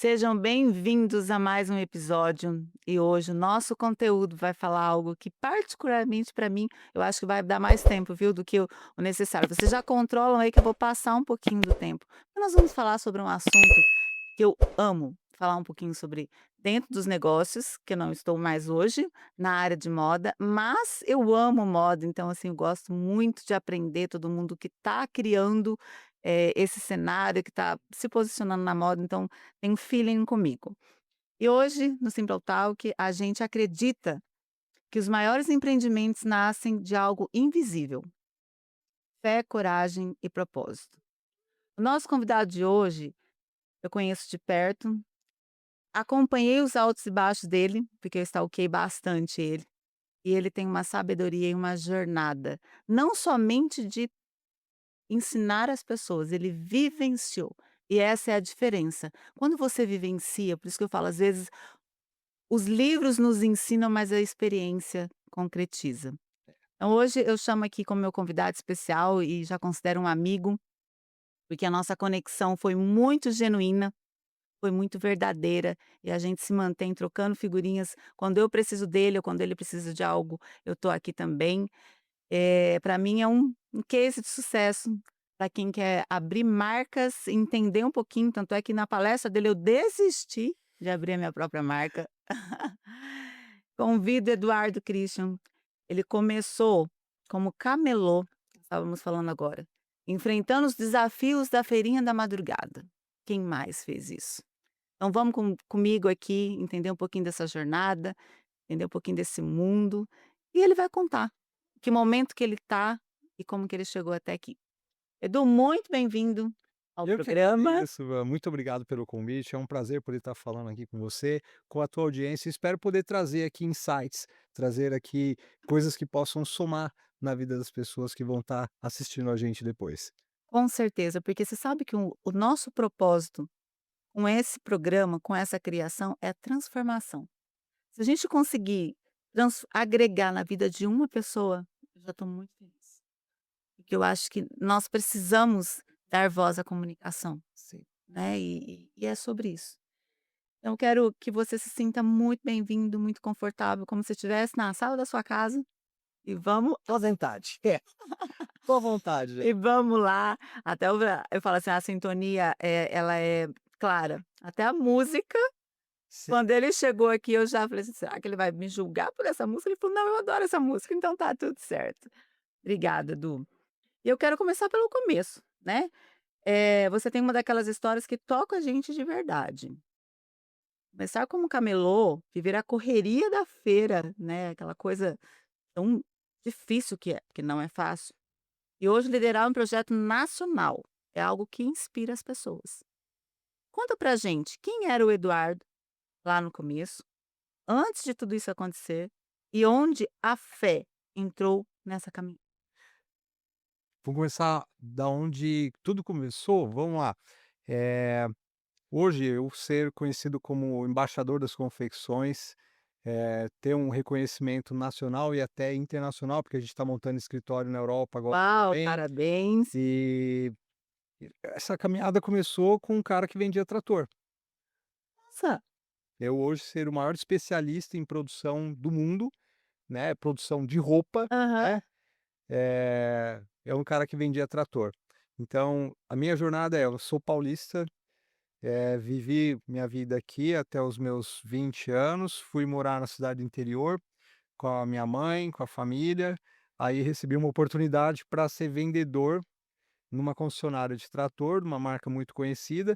Sejam bem-vindos a mais um episódio e hoje o nosso conteúdo vai falar algo que particularmente para mim, eu acho que vai dar mais tempo, viu, do que o necessário. Vocês já controlam aí que eu vou passar um pouquinho do tempo. Nós vamos falar sobre um assunto que eu amo falar um pouquinho sobre dentro dos negócios, que eu não estou mais hoje na área de moda, mas eu amo moda, então assim, eu gosto muito de aprender todo mundo que está criando, esse cenário, que está se posicionando na moda, então tem um feeling comigo. E hoje, no Simple Talk, a gente acredita que os maiores empreendimentos nascem de algo invisível: fé, coragem e propósito. O nosso convidado de hoje, eu conheço de perto, acompanhei os altos e baixos dele, porque eu stalkeei bastante ele, e ele tem uma sabedoria e uma jornada, não somente de ensinar as pessoas, ele vivenciou. E essa é a diferença. Quando você vivencia, por isso que eu falo, às vezes os livros nos ensinam, mas a experiência concretiza. Então hoje eu chamo aqui como meu convidado especial e já considero um amigo, porque a nossa conexão foi muito genuína, foi muito verdadeira e a gente se mantém trocando figurinhas quando eu preciso dele ou quando ele precisa de algo, eu estou aqui também. Pra mim é um case de sucesso para quem quer abrir marcas, entender um pouquinho, tanto é que na palestra dele eu desisti de abrir a minha própria marca. Convido Eduardo Christian. Ele começou como camelô, estávamos falando agora, enfrentando os desafios da feirinha da madrugada. Quem mais fez isso? Então vamos comigo aqui entender um pouquinho dessa jornada, entender um pouquinho desse mundo, e ele vai contar que momento que ele está e como que ele chegou até aqui. Edu, muito bem-vindo ao Eu que programa. agradeço, muito obrigado pelo convite, é um prazer poder estar falando aqui com você, com a tua audiência, espero poder trazer aqui insights, trazer aqui coisas que possam somar na vida das pessoas que vão estar assistindo a gente depois. Com certeza, porque você sabe que o nosso propósito com esse programa, com essa criação, é a transformação. Se a gente conseguir agregar na vida de uma pessoa, eu já estou muito feliz. Porque eu acho que nós precisamos dar voz à comunicação, Sim. né, e é sobre isso. Então eu quero que você se sinta muito bem-vindo, muito confortável, como se estivesse na sala da sua casa, e vamos Tô à vontade. Tô à vontade, e vamos lá, até eu falo assim, a sintonia, ela é clara, até a música, sim. quando ele chegou aqui eu já falei assim: "Será que ele vai me julgar por essa música?" Ele falou: "Não, eu adoro essa música, então tá tudo certo". Obrigada, Edu. E eu quero começar pelo começo, né, você tem uma daquelas histórias que toca a gente de verdade. Começar como camelô, viver a correria da feira, né, aquela coisa tão difícil que é, porque não é fácil. E hoje liderar um projeto nacional é algo que inspira as pessoas. Conta pra gente, quem era o Eduardo lá no começo, antes de tudo isso acontecer, e onde a fé entrou nessa caminhada? Vou começar da onde tudo começou, vamos lá. Eh Hoje eu ser conhecido como embaixador das confecções, ter um reconhecimento nacional e até internacional, porque a gente está montando escritório na Europa agora Uau, também, parabéns. e essa caminhada começou com um cara que vendia trator. Nossa, Eu hoje ser o maior especialista em produção do mundo, né, produção de roupa, aham. né, é um cara que vendia trator. Então, a minha jornada eu sou paulista. Vivi minha vida aqui até os meus 20 anos, fui morar na cidade do interior com a minha mãe, com a família, aí recebi uma oportunidade para ser vendedor numa concessionária de trator, de uma marca muito conhecida,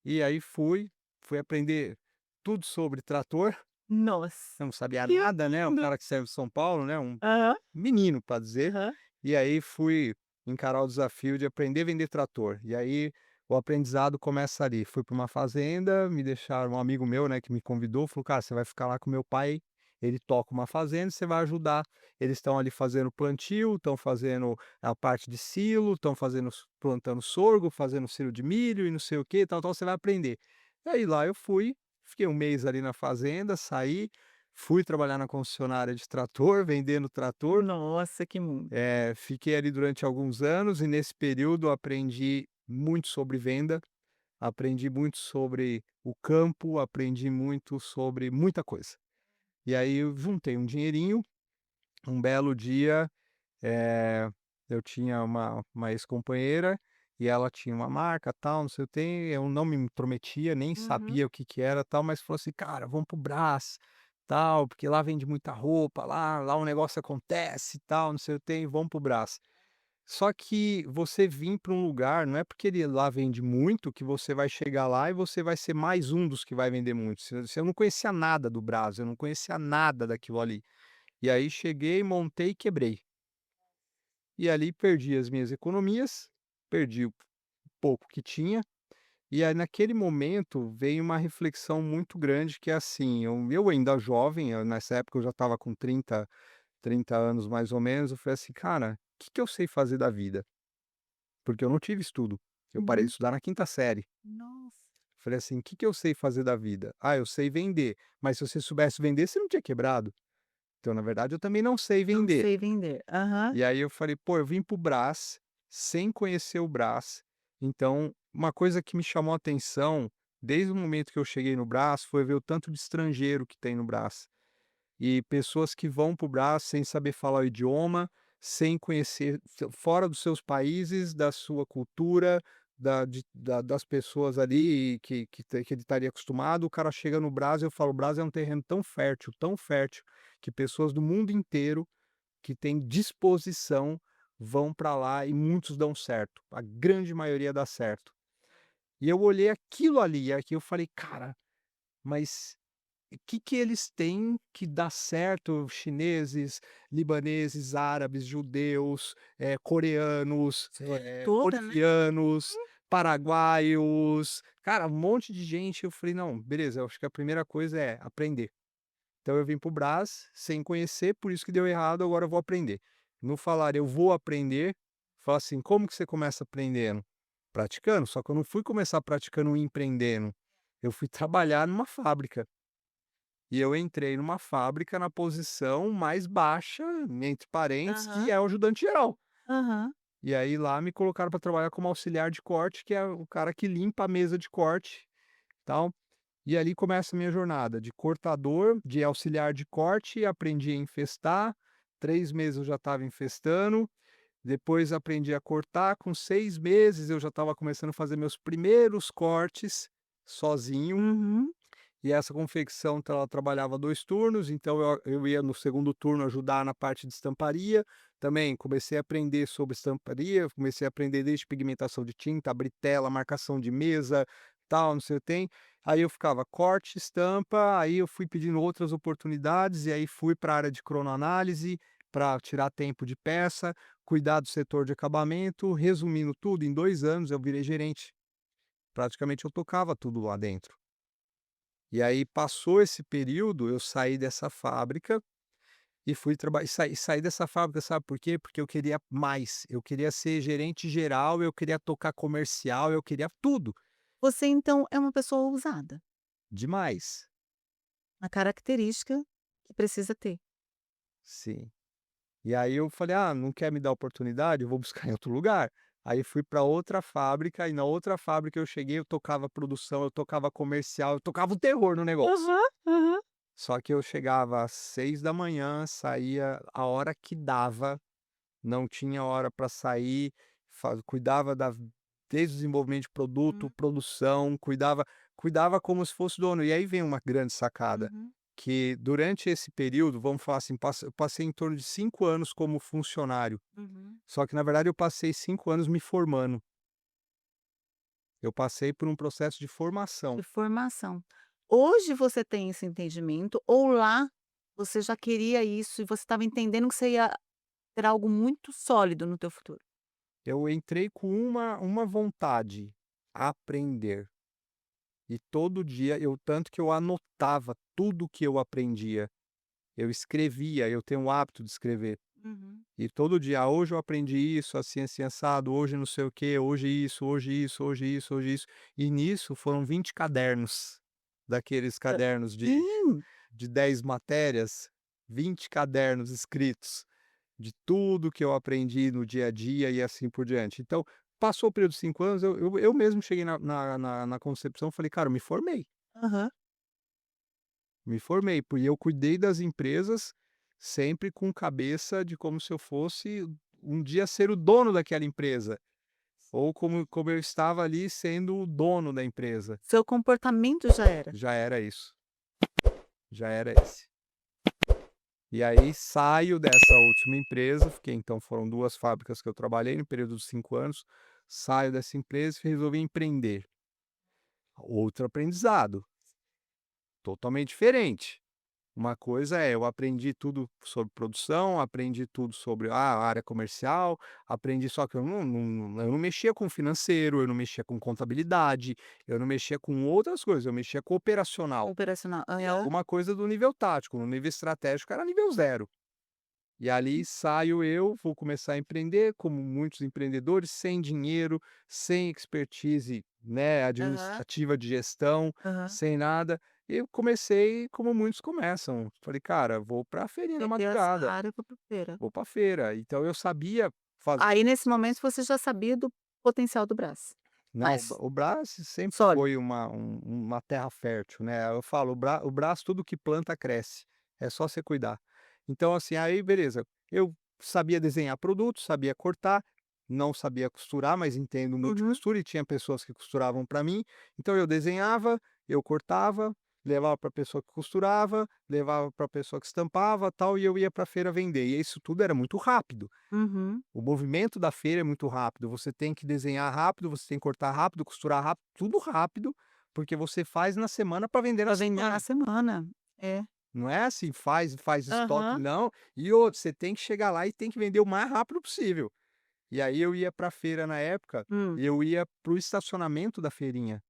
e aí fui aprender tudo sobre trator, Nossa, não sabia que nada, né, um lindo. cara que saiu de São Paulo, né, um Aham, menino para dizer, aham. e aí fui encarar o desafio de aprender a vender trator. E aí o aprendizado começa ali. Fui para uma fazenda, me deixaram um amigo meu, né, que me convidou, falou: "Cara, você vai ficar lá com meu pai, ele toca uma fazenda, você vai ajudar. Eles estão ali fazendo plantio, estão fazendo a parte de silo, estão fazendo plantando sorgo, fazendo silo de milho e não sei o que, tal, tal, você vai aprender". E aí lá eu fui, fiquei um mês ali na fazenda, saí, fui trabalhar na concessionária de trator, vendendo trator. Nossa, que mundo. Fiquei ali durante alguns anos e nesse período aprendi muito sobre venda, aprendi muito sobre o campo, aprendi muito sobre muita coisa. E aí eu juntei um dinheirinho, um belo dia, eh, eu tinha uma ex-companheira, e ela tinha uma marca, tal, não sei o quê, eu não me intrometia, nem Uhum. sabia o que que era, tal, mas falou assim: "Cara, vamos para o Brás, tal, porque lá vende muita roupa, lá o negócio acontece, tal, não sei o quê, vamos para o Brás". Só que você vir para um lugar, não é porque ele lá vende muito que você vai chegar lá e você vai ser mais um dos que vai vender muito. Se eu não conhecia nada do Brás, eu não conhecia nada daquilo ali. E aí cheguei, montei e quebrei. E ali perdi as minhas economias, perdi o pouco que tinha, e aí naquele momento veio uma reflexão muito grande que é assim, eu ainda jovem, nessa época eu já estava com 30 anos mais ou menos, eu falei assim: "Cara, o que que eu sei fazer da vida?". Porque eu não tive estudo, eu parei de Uhum. estudar na quinta série. Nossa. Falei assim: "O que que eu sei fazer da vida?". "Ah, eu sei vender", mas se você soubesse vender, você não tinha quebrado. Então, na verdade, eu também não sei Não vender. sei vender. Aham. E aí eu falei: "Pô, eu vim para o Brás, sem conhecer o Brás". Então, uma coisa que me chamou a atenção, desde o momento que eu cheguei no Brás, foi ver o tanto de estrangeiro que tem no Brás. E pessoas que vão para o Brás sem saber falar o idioma, sem conhecer fora dos seus países, da sua cultura, das pessoas ali que ele estaria acostumado, o cara chega no Brás, eu falo: "O Brás é um terreno tão fértil, que pessoas do mundo inteiro que têm disposição vão para lá e muitos dão certo, a grande maioria dá certo". E eu olhei aquilo ali, e aqui eu falei: "Cara, mas o que que eles têm que dá certo, chineses, libaneses, árabes, judeus, coreanos, Toda, né? bolivianos, paraguaios, cara, um monte de gente". Eu falei: "Não, beleza, eu acho que a primeira coisa é aprender". Então eu vim para o Brás sem conhecer, por isso que deu errado, agora eu vou aprender. No falar "eu vou aprender", fala assim: "Como que você começa aprendendo?". Praticando, só que eu não fui começar praticando empreendendo, eu fui trabalhar numa fábrica. E eu entrei numa fábrica na posição mais baixa, entre parênteses, que Aham, é o ajudante geral. aham. E aí lá me colocaram para trabalhar como auxiliar de corte, que é o cara que limpa a mesa de corte, tal. E ali começa a minha jornada de cortador, de auxiliar de corte, aprendi a infestar, 3 meses eu já estava infestando, depois aprendi a cortar, com 6 meses eu já estava começando a fazer meus primeiros cortes sozinho. Uhum. E essa confecção, ela trabalhava 2 turnos, então eu ia no segundo turno ajudar na parte de estamparia, também comecei a aprender sobre estamparia, comecei a aprender desde pigmentação de tinta, britela, marcação de mesa, tal, não sei o tem. Aí eu ficava corte, estampa, aí eu fui pedindo outras oportunidades, e aí fui para a área de cronoanálise, para tirar tempo de peça, cuidar do setor de acabamento, resumindo tudo, em 2 anos eu virei gerente. Praticamente eu tocava tudo lá dentro. E aí passou esse período, eu saí dessa fábrica e fui trabalhar e saí dessa fábrica, sabe por quê? Porque eu queria mais, eu queria ser gerente geral, eu queria tocar comercial, eu queria tudo, Você então é uma pessoa ousada, demais. uma característica que precisa ter. Sim. E aí eu falei: "Ah, não quer me dar oportunidade? Eu vou buscar em outro lugar". Aí fui para outra fábrica e na outra fábrica eu cheguei, eu tocava produção, eu tocava comercial, eu tocava o terror no negócio. Aham, aham. Só que eu chegava às 6 da manhã, saía a hora que dava, não tinha hora para sair, cuidava desde o desenvolvimento de produto, Hum, produção, cuidava como se fosse dono. E aí vem uma grande sacada, uhum, que durante esse período, vamos falar assim, eu passei em torno de 5 anos como funcionário, uhum. só que na verdade eu passei 5 anos me formando, eu passei por um processo de formação. De formação. Hoje você tem esse entendimento ou lá você já queria isso e você estava entendendo que você ia ter algo muito sólido no teu futuro? Eu entrei com uma vontade: aprender. E todo dia eu tanto que eu anotava tudo que eu aprendia, eu escrevia, eu tenho o hábito de escrever. Uhum. E todo dia: "Ah, hoje eu aprendi isso, assim, assado, hoje não sei o quê, hoje isso, hoje isso, hoje isso, hoje isso". E nisso foram 20 cadernos, daqueles Hã. cadernos Sim. de 10 matérias, 20 cadernos escritos de tudo que eu aprendi no dia a dia e assim por diante. Então, passou o período de 5 anos, eu mesmo cheguei na concepção, falei: "Cara, eu Aham. me formei", porque eu cuidei das empresas sempre com cabeça de como se eu fosse um dia ser o dono daquela empresa, ou como eu estava ali sendo o dono da empresa. Seu comportamento já era. Já era isso, já era esse. E aí saio dessa última empresa, fiquei então foram 2 fábricas que eu trabalhei no período de 5 anos, saio dessa empresa e resolvi empreender. Outro aprendizado, totalmente diferente. Uma coisa é, eu aprendi tudo sobre produção, aprendi tudo sobre a área comercial, aprendi só que eu não mexia com financeiro, eu não mexia com contabilidade, eu não mexia com outras coisas, eu mexia com operacional. Operacional. E Aham. alguma coisa do nível tático, no nível estratégico era nível zero. E ali saio eu, vou começar a empreender, como muitos empreendedores, sem dinheiro, sem expertise, né, Aham. administrativa de gestão, Aham. sem nada. E eu comecei como muitos começam. Falei: "Cara, vou pra feirinha da Peguei essa madrugada, área e fui pra feira. vou pra feira". Então eu sabia fazer. Aí nesse momento você já sabia do potencial do Brás. Não, Mas o Brás sempre sólido. foi uma terra fértil, né, eu falo: o Brás tudo que planta cresce, é só você cuidar". Então assim, aí beleza, eu sabia desenhar produto, sabia cortar, não sabia costurar, mas entendo muito de Uhum. costura e tinha pessoas que costuravam para mim, então eu desenhava, eu cortava, levava para a pessoa que costurava, levava para a pessoa que estampava, tal, e eu ia para a feira vender, e isso tudo era muito rápido. Uhum. O movimento da feira é muito rápido, você tem que desenhar rápido, você tem que cortar rápido, costurar rápido, tudo rápido, porque você faz na semana para vender na Pra vender na semana. semana. É. Não é assim, faz estoque, Aham. não. E outro, você tem que chegar lá e tem que vender o mais rápido possível. E aí eu ia para a feira na época, Hum. eu ia para o estacionamento da feirinha,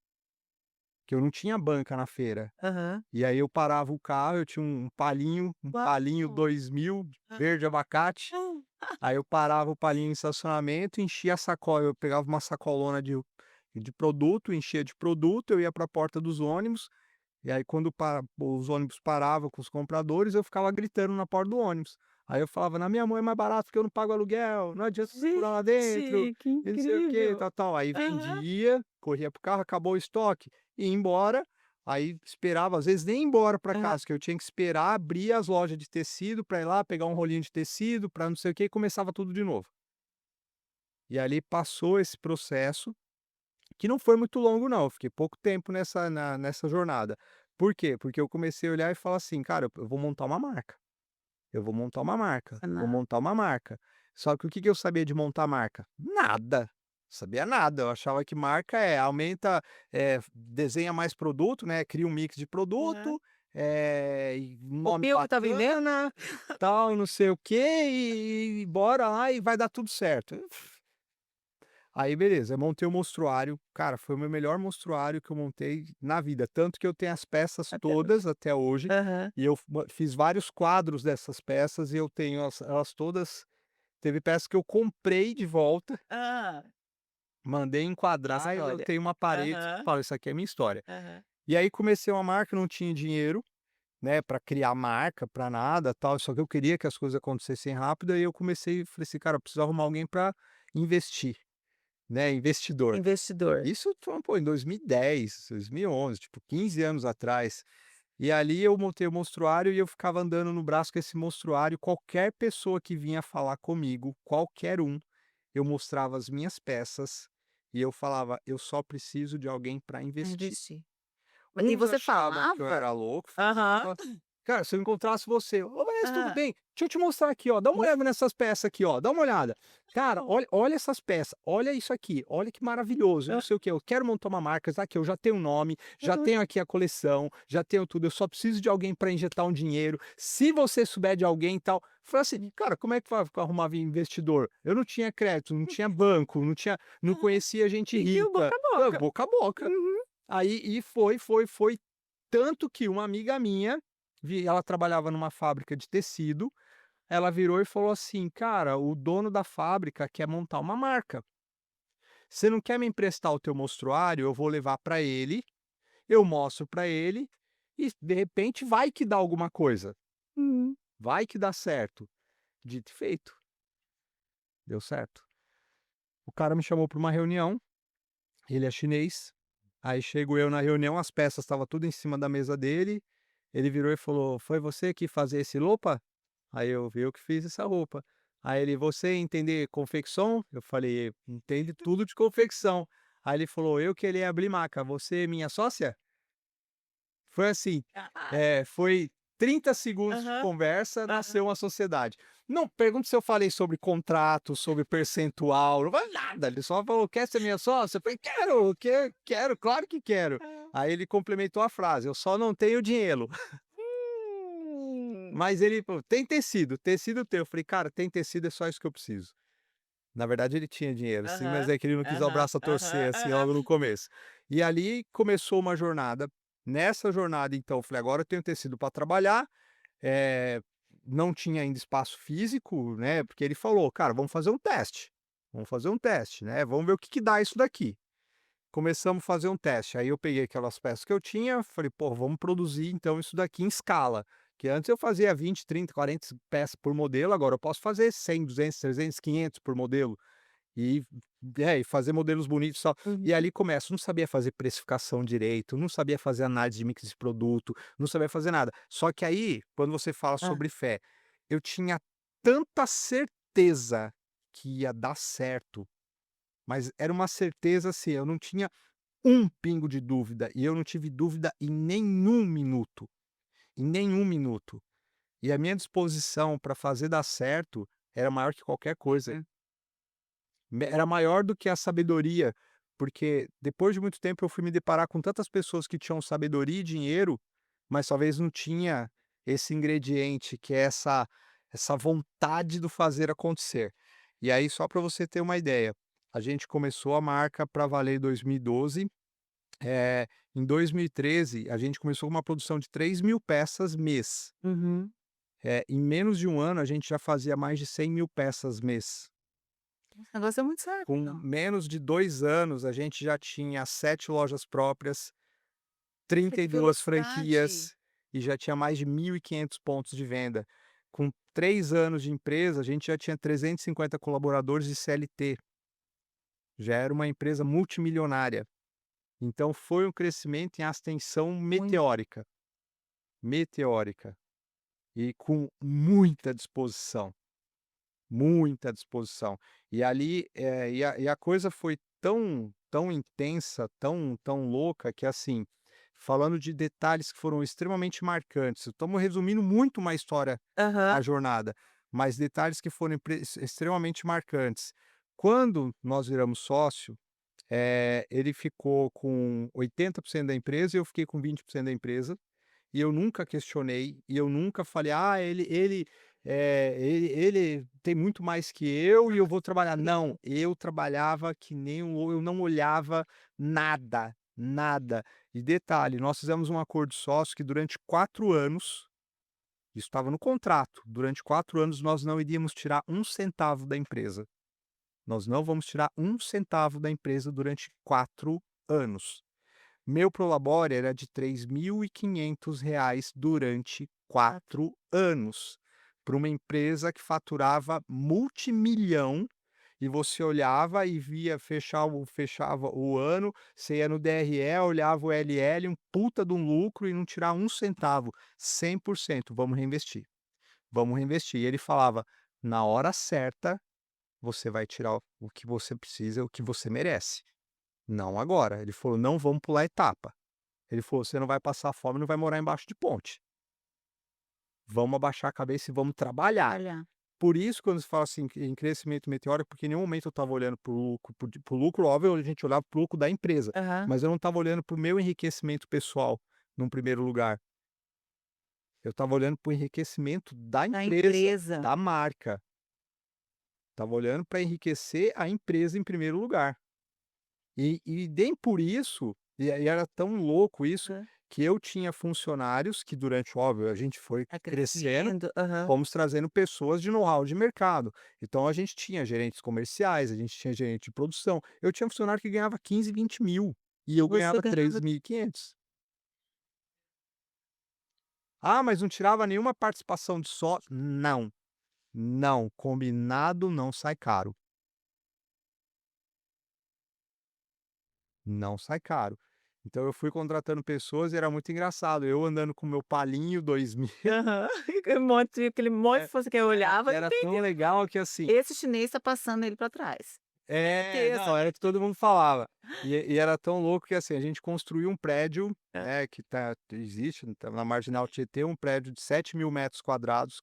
que eu não tinha banca na feira. Aham. E aí eu parava o carro, eu tinha um Palio Uau! 2000 Aham. verde abacate. Aí eu parava o Palio em estacionamento, enchia a sacola, eu pegava uma sacolona de produto, enchia de produto, eu ia para a porta dos ônibus, e aí quando os ônibus paravam com os compradores, eu ficava gritando na porta do ônibus. Aí eu falava: "Na minha mão é mais barato porque eu não pago aluguel, não adianta procurar lá dentro, Gente, que e não sei o quê, incrível! tal, tal". Aí Aham. vendia, corria pro carro, acabou o estoque, ia embora, aí esperava, às vezes nem ir embora para Aham. casa, que eu tinha que esperar abrir as lojas de tecido para ir lá pegar um rolinho de tecido, para não sei o quê, e começava tudo de novo. E ali passou esse processo, que não foi muito longo não, eu fiquei pouco tempo nessa jornada. Por quê? Porque eu comecei a olhar e falar assim: "Cara, eu vou montar uma marca, eu vou montar uma marca, vou Ana montar uma marca". Só que o que que eu sabia de montar marca? Nada, sabia nada, eu achava que marca aumenta, desenha mais produto, né, cria um mix de Aham. produto, e um nome Copia o que tá vendendo? bacana, tal e não sei o quê, e bora lá e vai dar tudo certo. Aí beleza, eu montei o monstruário, cara, foi o meu melhor monstruário que eu montei na vida, tanto que eu tenho as peças Até hoje. todas até hoje, Aham. e eu fiz vários quadros dessas peças e eu tenho elas todas. Teve peças que eu comprei de volta, Hã. mandei Que enquadrar e eu história. tenho uma parede que eu Aham. falo: "Isso aqui é minha história". Aham. E aí comecei uma marca, não tinha dinheiro, né, para criar marca, para nada, tal, só que eu queria que as coisas acontecessem rápido, aí eu falei assim: "Cara, eu preciso arrumar alguém para investir", né, investidor. Investidor. Isso foi, pô, em 2010, 2011, tipo 15 anos atrás. E ali eu montei o monstruário e eu ficava andando no braço com esse monstruário, qualquer pessoa que vinha falar comigo, qualquer um, eu mostrava as minhas peças e eu falava: "Eu só preciso de alguém para Pra investir". investir. E Uns você achavam que eu falava? era louco, Aham. falava assim: "Cara, se eu encontrasse você, ô Vanessa, tudo Hã. bem? Deixa eu te mostrar aqui, ó, dá uma Hum. olhada nessas peças aqui, ó, dá uma olhada. Cara, olha essas peças, olha isso aqui, olha que maravilhoso, não Hã. sei o quê, eu quero montar uma marca, tá aqui, eu já tenho o nome, já Uhum. tenho aqui a coleção, já tenho tudo, eu só preciso de alguém para injetar um dinheiro, se você souber de alguém e tal". Falei assim: "Cara, como é que vai arrumar investidor?". Eu não tinha crédito, não tinha banco, não Aham. conhecia gente E o rica, boca a boca. boca a boca. Uhum. Aí e foi, tanto que uma amiga minha, ela trabalhava numa fábrica de tecido, ela virou e falou assim: "Cara, o dono da fábrica quer montar uma marca. Você não quer me emprestar o teu mostruário? Eu vou levar para ele, eu mostro para ele e de repente vai que dá alguma coisa, Uhum. vai que dá certo". Dito e feito, deu certo. O cara me chamou para uma reunião, ele é chinês, aí chego eu na reunião, as peças estava tudo em cima da mesa dele, ele virou e falou: "Foi você que fazia esse roupa?" Aí eu que fiz essa roupa. Aí ele: "Você entender confecção?" Eu falei: "Entende tudo de confecção." Aí ele falou: "Eu queria abrir marca, você é minha sócia?" Foi assim, Ah, foi 30 segundos de aham, conversa, aham. nasceu uma sociedade. Não pergunta se eu falei sobre contrato, sobre percentual, não falei nada, ele só falou: "Quer ser minha sócia?" Eu falei: "Quero, quero, claro que quero." Hã. Aí ele complementou a frase: "Eu só não tenho dinheiro." Hum. Mas ele falou: "Tem tecido, tecido tem." Eu falei: "Cara, tem tecido, é só isso que eu preciso." Na verdade ele tinha dinheiro sim, mas Aham, é que ele não quis dar o aham, braço a aham, torcer, assim, aham. logo no começo. E ali começou uma jornada. Nessa jornada então eu falei: "Agora eu tenho tecido para trabalhar." Eh, não tinha ainda espaço físico, né, porque ele falou: "Cara, vamos fazer um teste, né, vamos ver o que que dá isso daqui." Começamos a fazer um teste, aí eu peguei aquelas peças que eu tinha, falei: "Pô, vamos produzir então isso daqui em escala." Que antes eu fazia 20, 30, 40 peças por modelo, agora eu posso fazer 100, 200, 300, 500 por modelo. E e fazer modelos bonitos e tal. E Uhum. ali começa, não sabia fazer precificação direito, não sabia fazer análise de mix de produto, não sabia fazer nada. Só que aí, quando você fala Hã. sobre fé, eu tinha tanta certeza que ia dar certo, mas era uma certeza assim, eu não tinha um pingo de dúvida, e eu não tive dúvida em nenhum minuto, em nenhum minuto. E a minha disposição para fazer dar certo era maior que qualquer coisa. Hum. Era maior do que a sabedoria, porque depois de muito tempo eu fui me deparar com tantas pessoas que tinham sabedoria e dinheiro, mas talvez não tinha esse ingrediente que é essa vontade do fazer acontecer. E aí só para você ter uma ideia, a gente começou a marca para valer em 2012, em 2013 a gente começou uma produção de 3.000 peças mês. Uhum. Em menos de um ano a gente já fazia mais de 100.000 peças mês. Esse negócio é muito sério, Com então. menos de 2 anos, a gente já tinha 7 lojas próprias, Nossa, que 32 velocidade. franquias e já tinha mais de 1.500 pontos de venda. Com 3 anos de empresa, a gente já tinha 350 colaboradores e CLT, já era uma empresa multimilionária. Então foi um crescimento em ascensão Muito. meteórica, meteórica, e com muita disposição. Muita disposição. E ali, e a coisa foi tão intensa, tão louca que, assim, falando de detalhes que foram extremamente marcantes, estamos resumindo muito uma história, Aham. a jornada, mas detalhes que foram extremamente marcantes. Quando nós viramos sócio, ele ficou com 80% da empresa e eu fiquei com 20% da empresa. E eu nunca questionei, e eu nunca falei: "Ah, ele tem muito mais que eu e eu vou trabalhar." Não, eu trabalhava que nem eu não olhava nada, nada. E detalhe, nós fizemos um acordo sócio que durante 4 anos, isso estava no contrato, durante 4 anos nós não iríamos tirar um centavo da empresa. Nós não vamos tirar um centavo da empresa durante 4 anos. Meu prolabore era de R$ 3.500 durante 4 anos, para uma empresa que faturava multimilhão, e você olhava e via fechava o ano, você ia no DRE, olhava o LL, um puta de um lucro e não tirar um centavo, 100%, vamos reinvestir, vamos reinvestir. E ele falava: "Na hora certa, você vai tirar o que você precisa, o que você merece, não agora." Ele falou: "Não vamos pular etapa." Ele falou: "Você não vai passar fome, não vai morar embaixo de ponte. Vamos abaixar a cabeça e vamos trabalhar." Olha. Por isso, quando se fala assim em crescimento meteórico, porque em nenhum momento eu estava olhando para o lucro, para o lucro, óbvio, a gente olhava para o lucro da empresa, Aham. mas eu não estava olhando para o meu enriquecimento pessoal, num primeiro lugar. Eu estava olhando para o enriquecimento da Da empresa, empresa. da marca. Estava olhando para enriquecer a empresa em primeiro lugar. E nem por isso, e era tão louco isso, Hã. que eu tinha funcionários que durante, óbvio, a gente foi Tá crescendo, crescendo. Aham. fomos trazendo pessoas de know-how de mercado. Então a gente tinha gerentes comerciais, a gente tinha gerente de produção. Eu tinha funcionário que ganhava 15, 20 mil e eu Você ganhava ganhava 3.500. Ah, mas não tirava nenhuma participação de sócio? Não, não, combinado não sai caro. não sai caro. Então eu fui contratando pessoas e era muito engraçado, eu andando com o meu Palinho 2000. Aham. Aquele monte de É, coisa que eu olhava, não era tão entendi. legal que assim Esse chinês tá passando ele pra trás. não, Certeza. era o que todo mundo falava. E era tão louco que, assim, a gente construiu um prédio, Hã. né, que existe tá na Marginal Tietê, um prédio de 7.000 metros quadrados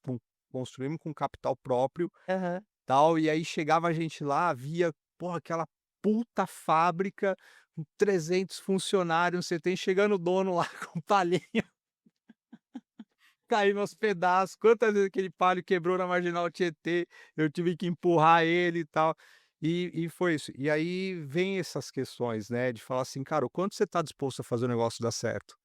construímos com capital próprio, Aham. tal, e aí chegava a gente lá, via, porra, aquela puta fábrica com 300 funcionários, você tem chegando o dono lá com palhinha, caindo aos pedaços, quantas vezes aquele palio quebrou na Marginal Tietê, eu tive que empurrar ele e tal, e foi isso. E aí vem essas questões, né, de falar assim: "Cara, o quanto você está disposto a fazer o negócio dar certo?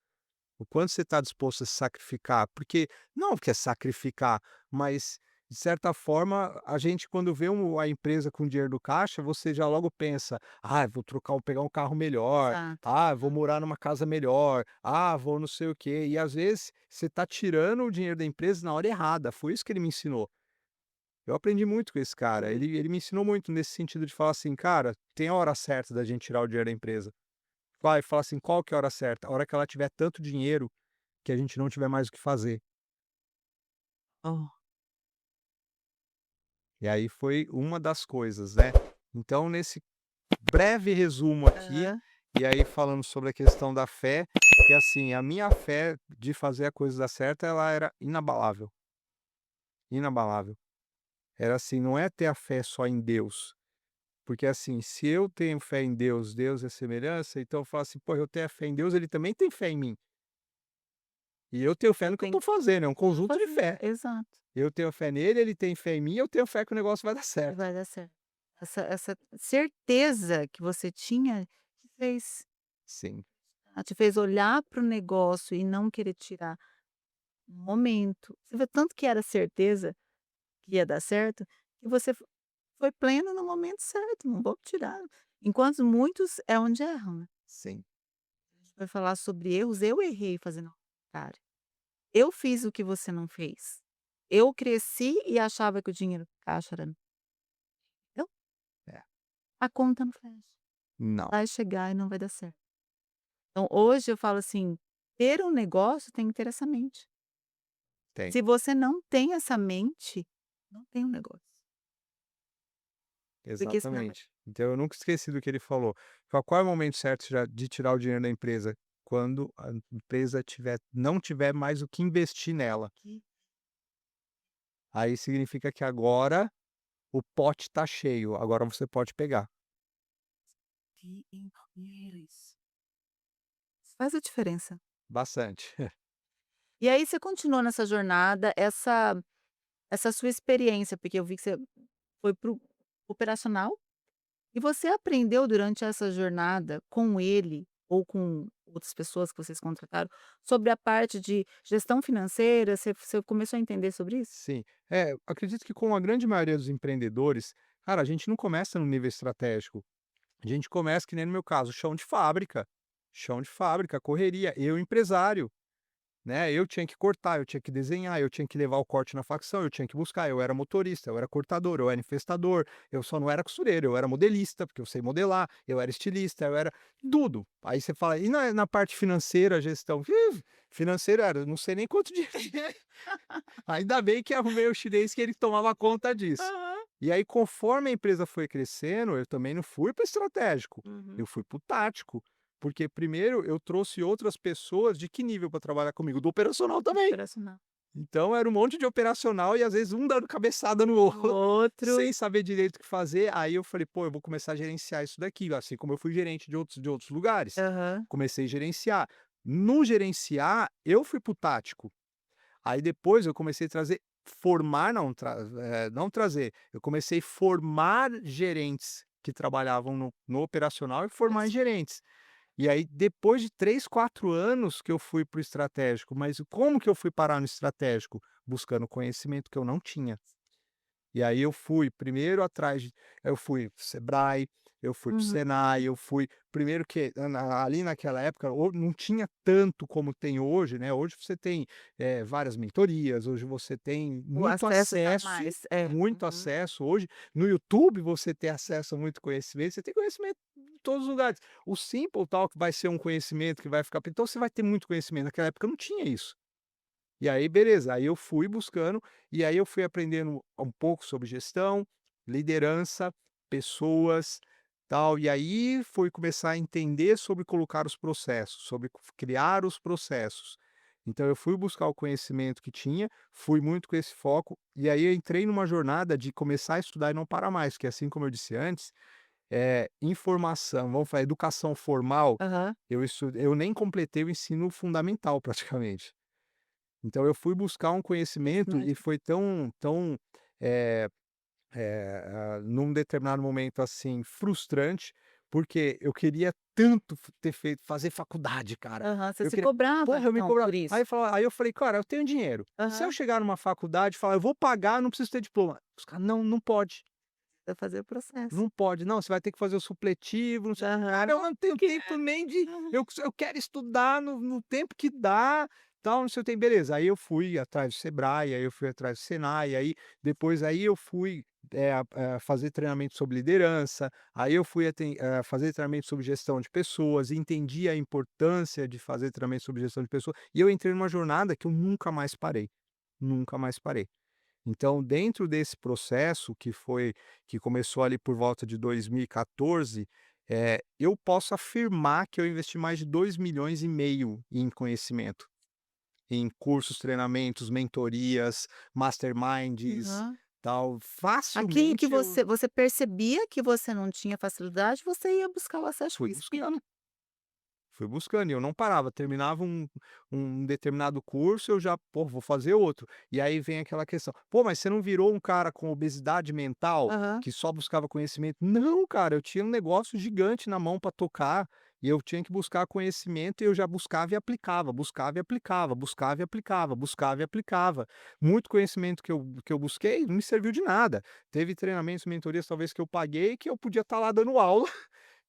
O quanto você está disposto a se sacrificar?" Porque não que é sacrificar, mas de certa forma a gente quando vê a empresa com dinheiro do caixa, você já logo pensa: "Ah, vou pegar um carro melhor. Exato. Ah, vou morar numa casa melhor. Ah, vou não sei o quê". E às vezes você está tirando o dinheiro da empresa na hora errada, foi isso que ele me ensinou. Eu aprendi muito com esse cara, Uhum. ele me ensinou muito nesse sentido de falar assim: "Cara, tem a hora certa da gente tirar o dinheiro da empresa". Vai, fala assim: "Qual que é a hora certa?" A hora que ela tiver tanto dinheiro que a gente não tiver mais o que fazer. Oh. E aí foi uma das coisas, né. Então nesse breve resumo aqui, Aham. e aí falando sobre a questão da fé, que assim, a minha fé de fazer a coisa dar certo, ela era inabalável, inabalável. Era assim, não é ter a fé só em Deus, porque assim, se eu tenho fé em Deus, Deus é semelhança, então eu falo assim: "Pô, eu tenho a fé em Deus, ele também tem fé em mim, e eu tenho fé Eu no que eu tenho estou fazendo, é um que conjunto de fazer. fé". Exato. Eu tenho fé nele, ele tem fé em mim, eu tenho fé que o negócio vai dar E certo. vai dar certo. Essa certeza que você tinha Sim, te fez olhar para o negócio e não querer tirar um momento. Você vê tanto que era certeza que ia dar certo, que você foi pleno no momento certo, não vou tirar. Enquanto muitos é onde erram, né. sim, A gente vai falar sobre erros, eu errei fazendo ao contrário. Eu fiz o que você não fez. Eu cresci e achava que o dinheiro caixa era meu. é. A conta não fecha. Não, Vai chegar e não vai dar certo. Então hoje eu falo assim, ter um negócio tem que ter essa mente. tem, Se você não tem essa mente, não tem um negócio, porque senão vai exatamente. Então eu nunca esqueci do que ele falou. Qual é o momento certo de tirar o dinheiro da empresa? Quando a empresa não tiver mais o que investir nela. que Aí significa que agora o pote está cheio, agora você pode pegar. isso. Faz a diferença. Bastante. E aí você continuou nessa jornada, essa sua experiência, porque eu vi que você foi para o operacional, e você aprendeu durante essa jornada com ele ou com outras pessoas que vocês contrataram, sobre a parte de gestão financeira, você começou a entender sobre isso? Sim. É, acredito que com a grande maioria dos empreendedores, cara, a gente não começa no nível estratégico. A gente começa, que nem no meu caso, chão de fábrica, correria, eu empresário. Né, eu tinha que cortar, eu tinha que desenhar, eu tinha que levar o corte na facção, eu tinha que buscar, eu era motorista, eu era cortador, eu era infestador, eu só não era costureiro, eu era modelista, porque eu sei modelar, eu era estilista, eu era tudo. Aí você fala: "E na parte financeira, gestão?" Financeiro era, eu não sei nem quanto dinheiro ainda bem que arrumei o chinês que ele tomava conta disso. Aham. E aí conforme a empresa foi crescendo, eu também não fui para o estratégico, eu Uhum. fui para o tático, porque primeiro eu trouxe outras pessoas de que nível para trabalhar comigo? Do operacional também. Operacional. Então era um monte de operacional e às vezes um dando cabeçada no O outro, outro sem saber direito o que fazer, aí eu falei: "Pô, eu vou começar a gerenciar isso daqui", assim como eu fui gerente de outros lugares. aham. Comecei a gerenciar. No gerenciar, eu fui para o tático. Aí depois eu comecei a formar não trazer, eu comecei a formar gerentes que trabalhavam no operacional e formar em gerentes. E aí depois de 3, 4 anos que eu fui para o estratégico, mas como que eu fui parar no estratégico? Buscando conhecimento que eu não tinha. E aí eu fui primeiro atrás de eu fui para o Sebrae, eu fui para o Uhum. Senai, eu fui primeiro que ali naquela época não tinha tanto como tem hoje, né, hoje você tem, várias mentorias, hoje você tem O acesso tá acesso, mais é. muito Uhum. acesso hoje, no YouTube você tem acesso a muito conhecimento, você tem conhecimento todos os lugares. O Simple Talk vai ser um conhecimento que vai ficar então você vai ter muito conhecimento, naquela época não tinha isso. E aí beleza, aí eu fui buscando, e aí eu fui aprendendo um pouco sobre gestão, liderança, pessoas, tal, e aí fui começar a entender sobre colocar os processos, sobre criar os processos. Então eu fui buscar o conhecimento que tinha, fui muito com esse foco, e aí eu entrei numa jornada de começar a estudar e não parar mais, que assim como eu disse antes, informação, vamos falar educação formal, Aham. eu nem completei o ensino fundamental praticamente. Então eu fui buscar um conhecimento e Imagina. foi tão, eh num determinado momento, assim, frustrante, porque eu queria tanto ter feito fazer faculdade, cara. Aham. Você Eu se queria cobrava porra, eu me então cobrava. por isso? Aí eu falei: "Cara, eu tenho dinheiro, se eu Aham. chegar numa faculdade e falar: 'Eu vou pagar, não preciso ter diploma'", os caras: "Não, não pode". Pra fazer o processo. Não pode, não, você vai ter que fazer o supletivo, não sei cara, Aham. eu não tenho Que tempo nem de aham. eu quero estudar no tempo que dá, tal, não sei o que beleza, aí eu fui atrás do Sebrae, aí eu fui atrás do Senai, aí depois aí eu fui, fazer treinamento sobre liderança, aí eu fui fazer treinamento sobre gestão de pessoas, entendi a importância de fazer treinamento sobre gestão de pessoas, e eu entrei numa jornada que eu nunca mais parei, nunca mais parei. Então, dentro desse processo que começou ali por volta de 2014, eu posso afirmar que eu investi mais de 2,5 milhões em conhecimento, em cursos, treinamentos, mentorias, masterminds, Aham. tal. Aquilo que Facilmente eu você percebia que você não tinha facilidade, você ia buscar o acesso fui conhecimento. buscando. Fui buscando e eu não parava, terminava um determinado curso, eu já: "Pô, vou fazer outro". E aí vem aquela questão: "Pô, mas você não virou um cara com obesidade mental, Aham. que só buscava conhecimento?". Não, cara, eu tinha um negócio gigante na mão para tocar, e eu tinha que buscar conhecimento e eu já buscava e aplicava, buscava e aplicava, buscava e aplicava, buscava e aplicava. Muito conhecimento que eu busquei não me serviu de nada. Teve treinamentos, mentorias talvez que eu paguei, que eu podia estar lá dando aula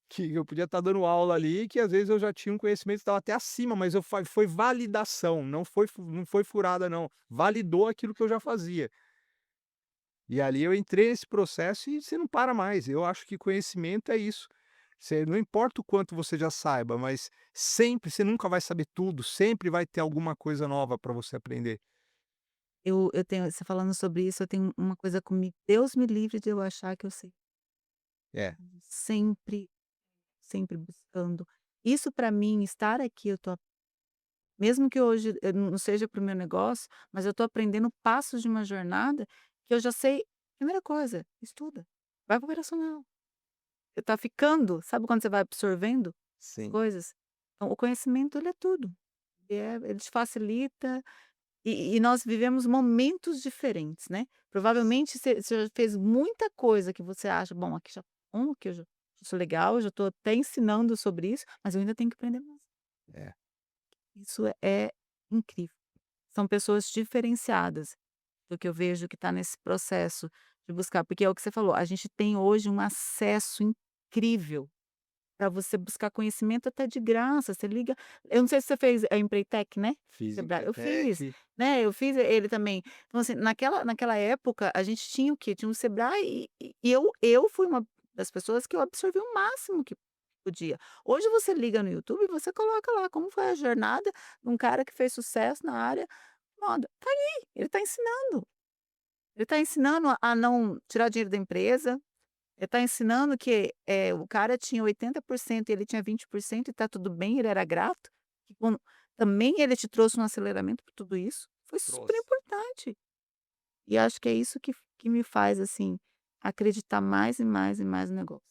que eu podia estar dando aula ali, que às vezes eu já tinha um conhecimento que estava até acima, mas eu foi validação, não foi furada não, validou aquilo que eu já fazia. E ali eu entrei nesse processo e você não para mais, eu acho que conhecimento é isso. Você não importa o quanto você já saiba, mas sempre você nunca vai saber tudo, sempre vai ter alguma coisa nova para você aprender. Eu tenho você falando sobre isso, eu tenho uma coisa comigo, Deus me livre de eu achar que eu sei. É, Sempre, sempre buscando. Isso para mim, estar aqui, eu tô mesmo que hoje não seja para o meu negócio, mas eu tô aprendendo passos de uma jornada que eu já sei. Primeira coisa, estuda, vai para o operacional. Você tá ficando, sabe quando você vai absorvendo as sim. coisas? Então o conhecimento ele é tudo, ele te facilita. E nós vivemos momentos diferentes, né. Provavelmente você já fez muita coisa que você acha: "Bom, aqui já aqui eu já sou legal, eu já estou até ensinando sobre isso, mas eu ainda tenho que aprender mais". É. Isso é incrível. São pessoas diferenciadas do que eu vejo que está nesse processo de buscar, porque é o que você falou, a gente tem hoje um acesso incrível para você buscar conhecimento até de graça, você liga eu não sei se você fez a Empreitec, né? Fiz Sebrae, eu fiz, Empretec. né, eu fiz ele também. Então assim, naquela época a gente tinha o quê? Tinha um Sebrae e eu fui uma das pessoas que eu absorvi o máximo que podia. Hoje você liga no YouTube e você coloca lá como foi a jornada de um cara que fez sucesso na área moda. Tá aí, ele está ensinando. Ele está ensinando a não tirar dinheiro da empresa, ele tá ensinando que, o cara tinha 80% e ele tinha 20% e tá tudo bem, ele era grato, que quando também ele te trouxe um aceleramento por tudo isso, foi super Trouxe. importante. E acho que é isso que me faz, assim, acreditar mais e mais e mais no negócio.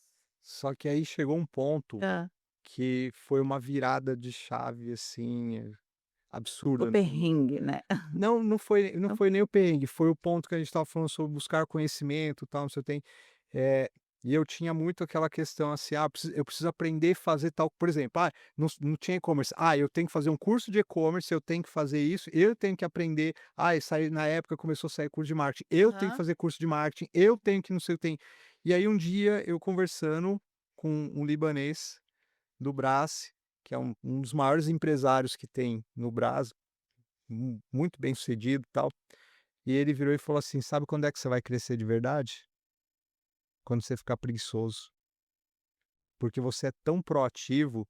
Só que aí chegou um ponto Hã. que foi uma virada de chave, assim, O absurda. perrengue, né. Não Então foi nem o perrengue, foi o ponto que a gente estava falando sobre buscar conhecimento, tal, não sei o tem, e eu tinha muito aquela questão assim: "Ah, eu preciso aprender a fazer tal", por exemplo, não tinha e-commerce, eu tenho que fazer um curso de e-commerce, eu tenho que fazer isso, eu tenho que aprender, sair na época começou a sair curso de marketing, eu tenho que aham. fazer curso de marketing, eu tenho que não sei o tem. E aí um dia eu conversando com um libanês do Brás, que é um dos maiores empresários que tem no Brás, muito bem-sucedido, e tal. E ele virou e falou assim: "Sabe quando é que você vai crescer de verdade? Quando você ficar preguiçoso". porque você é tão proativo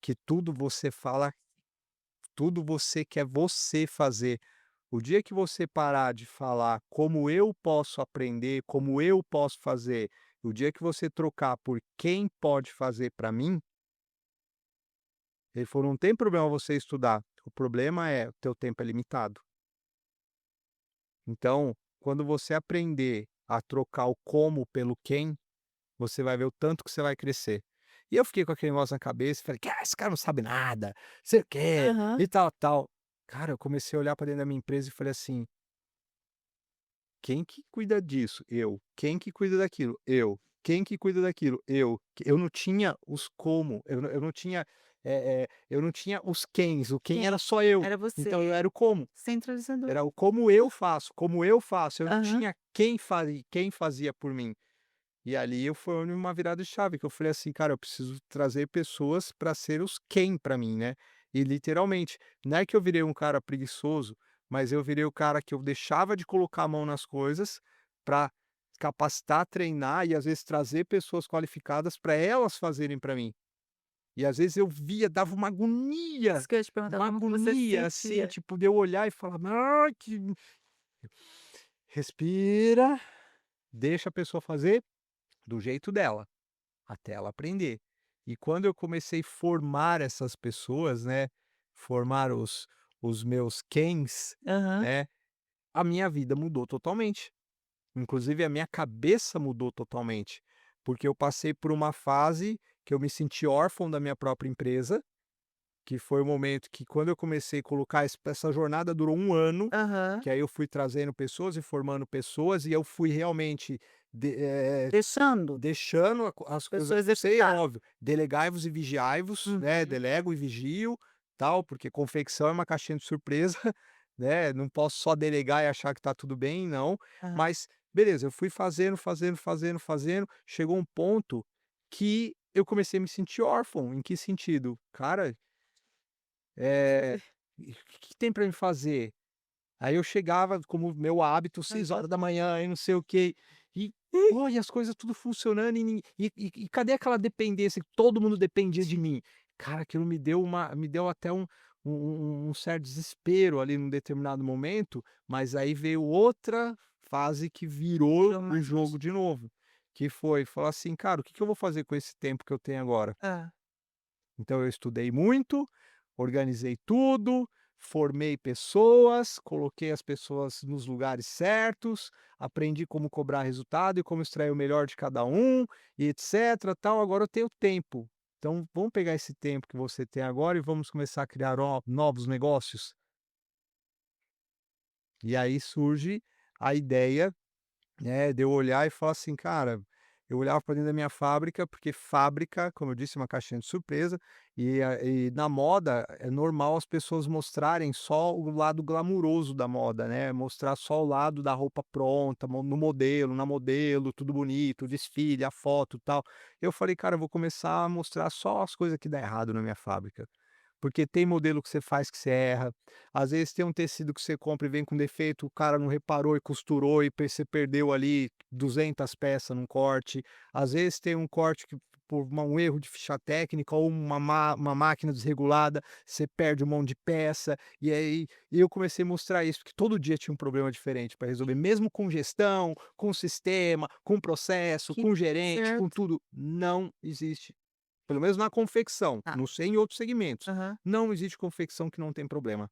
que tudo você fala, tudo você quer você fazer. O dia que você parar de falar como eu posso aprender, como eu posso fazer, o dia que você trocar por quem pode fazer para mim, ele falou: "Não tem problema você estudar, o problema é o teu tempo é limitado". Então, quando você aprender a trocar o como pelo quem, você vai ver o tanto que você vai crescer. E eu fiquei com aquele negócio na cabeça e falei: "Ah, esse cara não sabe nada, sei o quê, Aham. e tal, tal". Cara, eu comecei a olhar para dentro da minha empresa e falei assim: "Quem que cuida disso? Eu. Quem que cuida daquilo? Eu. Quem que cuida daquilo? Eu". Eu não tinha os como, eu não tinha, eu não tinha os quens, o quem Quem? era só eu, Era você, então eu era o como. centralizador. Era o como eu faço, como eu faço, eu não Aham. tinha quem fazia por mim. E ali eu foi onde uma virada de chave, que eu falei assim: "Cara, eu preciso trazer pessoas para ser os quem para mim, né". E literalmente, não é que eu virei um cara preguiçoso, mas eu virei o cara que eu deixava de colocar a mão nas coisas para capacitar, treinar e às vezes trazer pessoas qualificadas para elas fazerem para mim. E às vezes eu via, dava Isso que eu ia te perguntar, uma como que você se agonia assim, sentia? tipo, de eu olhar e falar: "Ai, que". Respira, deixa a pessoa fazer do jeito dela, até ela aprender. E quando eu comecei a formar essas pessoas, né, formar os meus quens, Aham. né, a minha vida mudou totalmente. Inclusive a minha cabeça mudou totalmente, porque eu passei por uma fase que eu me senti órfão da minha própria empresa, que foi o momento que quando eu comecei a colocar essa jornada durou 1 ano, Aham. que aí eu fui trazendo pessoas e formando pessoas, e eu fui realmente Deixando deixando a as coisas pessoa acontecer, executar. óbvio, delegai-vos e vigiai-vos, né, Uhum. delego e vigio, tal, porque confecção é uma caixinha de surpresa, né, não posso só delegar e achar que tá tudo bem, não. Aham. Mas beleza, eu fui fazendo, fazendo, fazendo, fazendo, chegou um ponto que eu comecei a me sentir órfão. Em que sentido? Cara, o que que tem pra me fazer? Aí eu chegava, como meu hábito, seis Aham. horas da manhã e não sei o quê, e olha as coisas tudo funcionando e cadê aquela dependência que todo mundo dependia de mim? Cara, aquilo me deu até um certo desespero ali num determinado momento, mas aí veio outra fase que virou Virou o mais jogo de novo, que foi falar assim: "Cara, o que que eu vou fazer com esse tempo que eu tenho agora?". hã. Então eu estudei muito, organizei tudo, formei pessoas, coloquei as pessoas nos lugares certos, aprendi como cobrar resultado e como extrair o melhor de cada um e etcétera, tal. Agora eu tenho tempo. Então vamos pegar esse tempo que você tem agora e vamos começar a criar novos negócios? E aí surge a ideia, né, de eu olhar e falar assim: "Cara", eu olhava para dentro da minha fábrica, porque fábrica, como eu disse, é uma caixinha de surpresa, e na moda é normal as pessoas mostrarem só o lado glamuroso da moda, né, mostrar só o lado da roupa pronta, no modelo, na modelo, tudo bonito, o desfile, a foto, tal. Eu falei: "Cara, eu vou começar a mostrar só as coisas que dá errado na minha fábrica". Porque tem modelo que você faz que você erra, às vezes tem um tecido que você compra e vem com defeito, o cara não reparou e costurou e você perdeu ali 200 peças num corte, às vezes tem um corte que por um erro de ficha técnica ou uma máquina desregulada, você perde um monte de peça, e aí eu comecei a mostrar isso, porque todo dia tinha um problema diferente para resolver, mesmo com gestão, com sistema, com processo, Que com gerente, com certo. tudo, não existe, pelo menos na confecção, Tá. não sei em outros segmentos. Aham. Não existe confecção que não tem problema.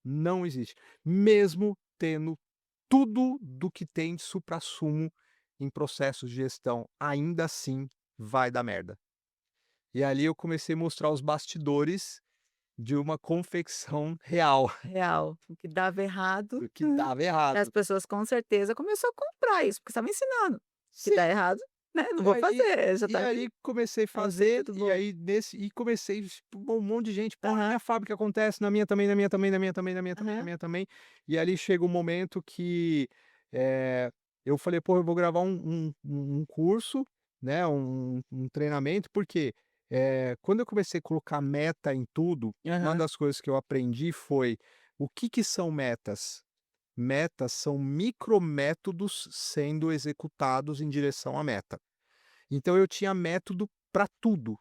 Não existe. Mesmo tendo tudo do que tem de suprassumo em processos de gestão, ainda assim vai dar merda. E ali eu comecei a mostrar os bastidores de uma confecção real, Real. O que dava errado, do que dava e as errado. pessoas com certeza começou a comprar isso, porque você estava ensinando. Que Sim. dá errado, né, não E vou aí fazer, já e tá aqui, aí comecei a fazer fazer, tudo e bom. aí comecei, tipo, um monte de gente: "Pô, na Aham, minha fábrica acontece, na minha também, na minha também, na minha também, na minha também, na aham. minha também". E ali chega um momento que, eh, eu falei: "Pô, eu vou gravar um curso, né, um treinamento", porque, quando eu comecei a colocar meta em tudo, uma Aham. das coisas que eu aprendi foi: o que que são metas? Metas são micrométodos sendo executados em direção à meta. Então eu tinha método para tudo.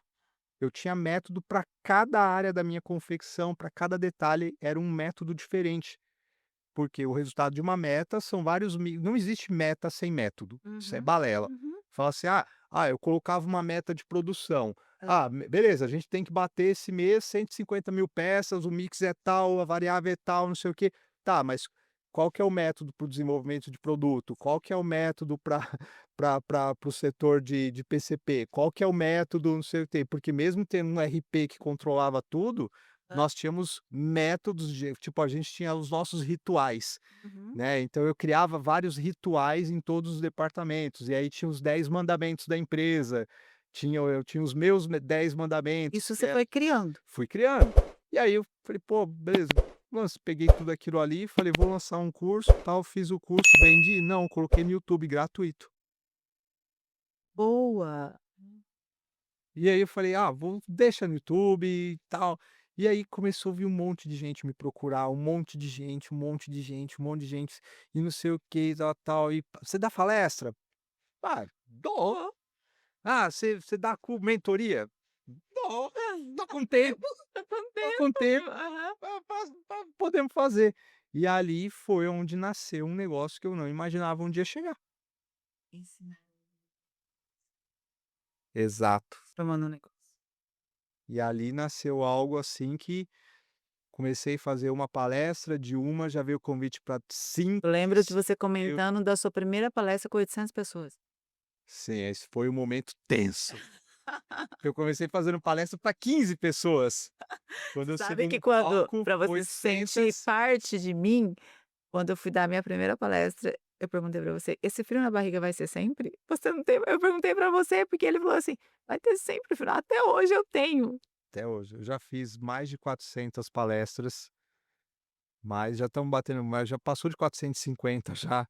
Eu tinha método para cada área da minha confecção, para cada detalhe era um método diferente, porque o resultado de uma meta são vários não existe meta sem método, isso é Uhum, balela. uhum. Fala assim: eu colocava uma meta de produção. Hã. Beleza, a gente tem que bater esse mês 150.000 peças, o mix é tal, a variável é tal, não sei o quê. Tá, mas qual que é o método para o desenvolvimento de produto? Qual que é o método para para o setor de PCP? Qual que é o método, não sei o quê, porque mesmo tendo um RP que controlava tudo, Hã. nós tínhamos métodos de tipo, a gente tinha os nossos rituais, Uhum. né, então eu criava vários rituais em todos os departamentos, e aí tinha os 10 mandamentos da empresa, eu tinha os meus 10 mandamentos Isso que você é foi criando. fui criando. E aí eu falei: "Pô, beleza", peguei tudo aquilo ali, falei: "Vou lançar um curso, tal", fiz o curso, vendi? Não, coloquei no YouTube gratuito. Boa. E aí eu falei: vou deixa no YouTube e tal". E aí começou a vir um monte de gente me procurar, um monte de gente, um monte de gente, um monte de gente, e não sei o que, tal, tal. E: "Você dá palestra?". Dou". Você dá mentoria?". Dou, tô com tempo, Tá com tô com tempo. tempo, Aham. podemos fazer. E ali foi onde nasceu um negócio que eu não imaginava um dia chegar. Ensinar, Exato. transformando o negócio. E ali nasceu algo assim que comecei a fazer uma palestra, de uma já veio convite para 5, Eu lembro de você veio comentando da sua primeira palestra com 800 pessoas. sim, esse foi um momento tenso. Eu comecei fazendo palestra para 15 pessoas, quando eu subi Sabe que no quando palco, para você se sentir 800. parte de mim, quando eu fui dar a minha primeira palestra, eu perguntei pra você: "Esse frio na barriga vai ser sempre?" Você não tem eu perguntei pra você, porque ele falou assim: "Vai ter sempre frio", até hoje eu tenho. Até hoje, eu já fiz mais de 400 palestras, mas já estamos batendo, mas já passou de 450 já.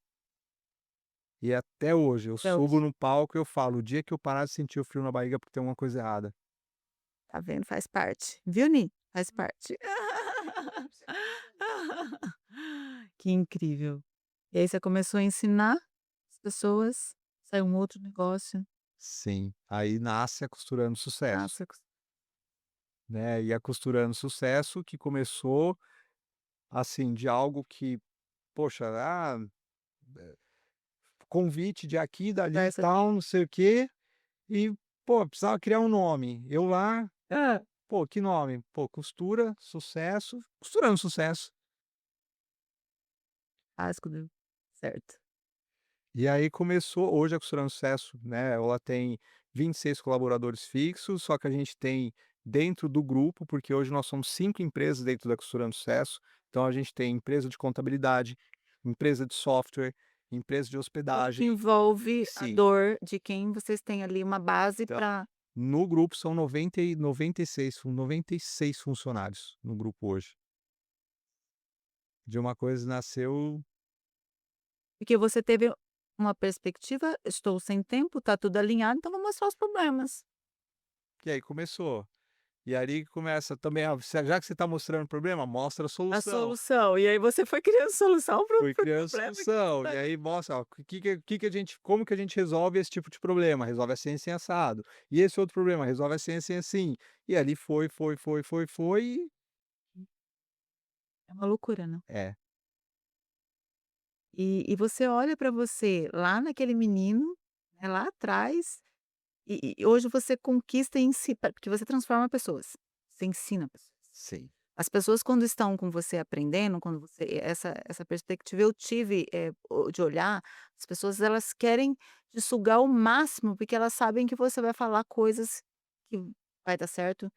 E até hoje eu Até subo hoje. no palco e eu falo: "O dia que eu parar de sentir o frio na barriga, é porque tem alguma coisa errada". Tá vendo? Faz parte. Viu, Ni? Faz parte. Que incrível. E aí você começou a ensinar as pessoas, saiu um outro negócio. Sim, aí nasce a Costurando Sucesso, Nossa, né, e a Costurando Sucesso que começou, assim, de algo que, poxa, convite de aqui, dali e conversa de tal, não sei o quê, e, pô, precisava criar um nome. Eu lá, hã. pô, que nome? Pô, Costura, Sucesso, Costurando Sucesso. Básico do certo. E aí começou hoje a Costurando Sucesso, né, ela tem 26 colaboradores fixos, só que a gente tem dentro do grupo, porque hoje nós somos 5 empresas dentro da Costurando Sucesso, então a gente tem empresa de contabilidade, empresa de software, empresa de Tudo que hospedagem. envolve a Sim, dor de quem vocês têm ali uma base então, para no grupo são 96 funcionários no grupo hoje. De uma coisa nasceu, porque você teve uma perspectiva: "Estou sem tempo, tá tudo alinhado, então vou mostrar os problemas". e aí começou. E aí começa também, já que você está mostrando o problema, mostra a A solução. solução, e aí você foi criando solução para Fui o criando problema que você solução, tá e aí mostra, ó, que a gente como que a gente resolve esse tipo de problema? Resolve assim, assim, assado. E esse outro problema? Resolve assim, assim, assim. E ali foi é uma loucura, não? é, E você olha para você lá naquele menino, né, lá atrás, e hoje você conquista em si, porque você transforma pessoas, você ensina pessoas. sim. As pessoas quando estão com você aprendendo, quando você essa perspectiva eu tive, de olhar, as pessoas elas querem te sugar o máximo, porque elas sabem que você vai falar coisas que vai dar certo,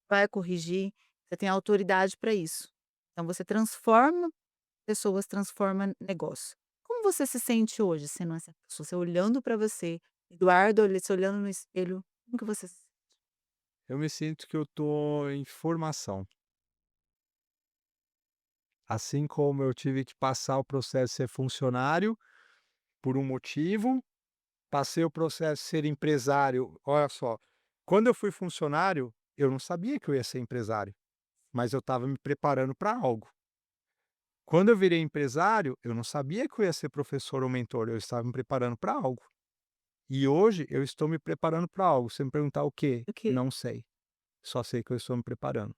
vai corrigir, você tem autoridade para isso. Então você transforma pessoas, transforma negócio. Como você se sente hoje sendo essa pessoa? Você olhando para você, Eduardo, se olhando no espelho, como que você se Eu me sinto que eu tô em formação. Assim como eu tive que passar o processo de ser funcionário por um motivo, passei o processo de ser empresário. Olha só, quando eu fui funcionário, eu não sabia que eu ia ser empresário, mas eu estava me preparando para algo. Quando eu virei empresário, eu não sabia que eu ia ser professor ou mentor, eu estava me preparando para algo. E hoje eu estou me preparando para algo. Se me perguntar o quê? O quê? Não sei. Só sei que eu estou me preparando.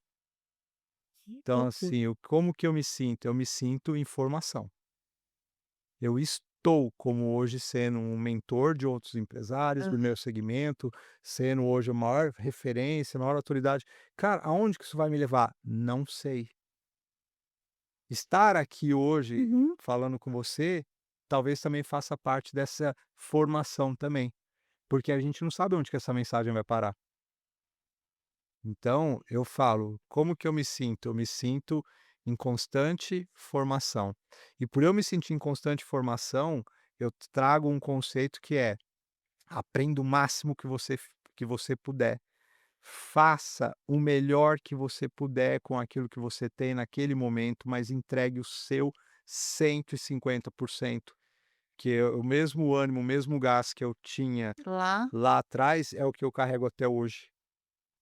Que Então, loucura. assim, como que eu me sinto? Eu me sinto em formação. Eu estou, como hoje, sendo um mentor de outros empresários do meu segmento, sendo hoje a maior referência, a maior autoridade. Cara, aonde que isso vai me levar? Não sei. Estar aqui hoje Uhum. falando com você, talvez também faça parte dessa formação também, porque a gente não sabe onde que essa mensagem vai parar. Então, eu falo, como que eu me sinto? Eu me sinto em constante formação. E por eu me sentir em constante formação, eu trago um conceito que é: aprenda o máximo que você puder. Faça o melhor que você puder com aquilo que você tem naquele momento, mas entregue o seu 150%, o mesmo ânimo, o mesmo gás que eu tinha Lá. lá atrás é o que eu carrego até hoje.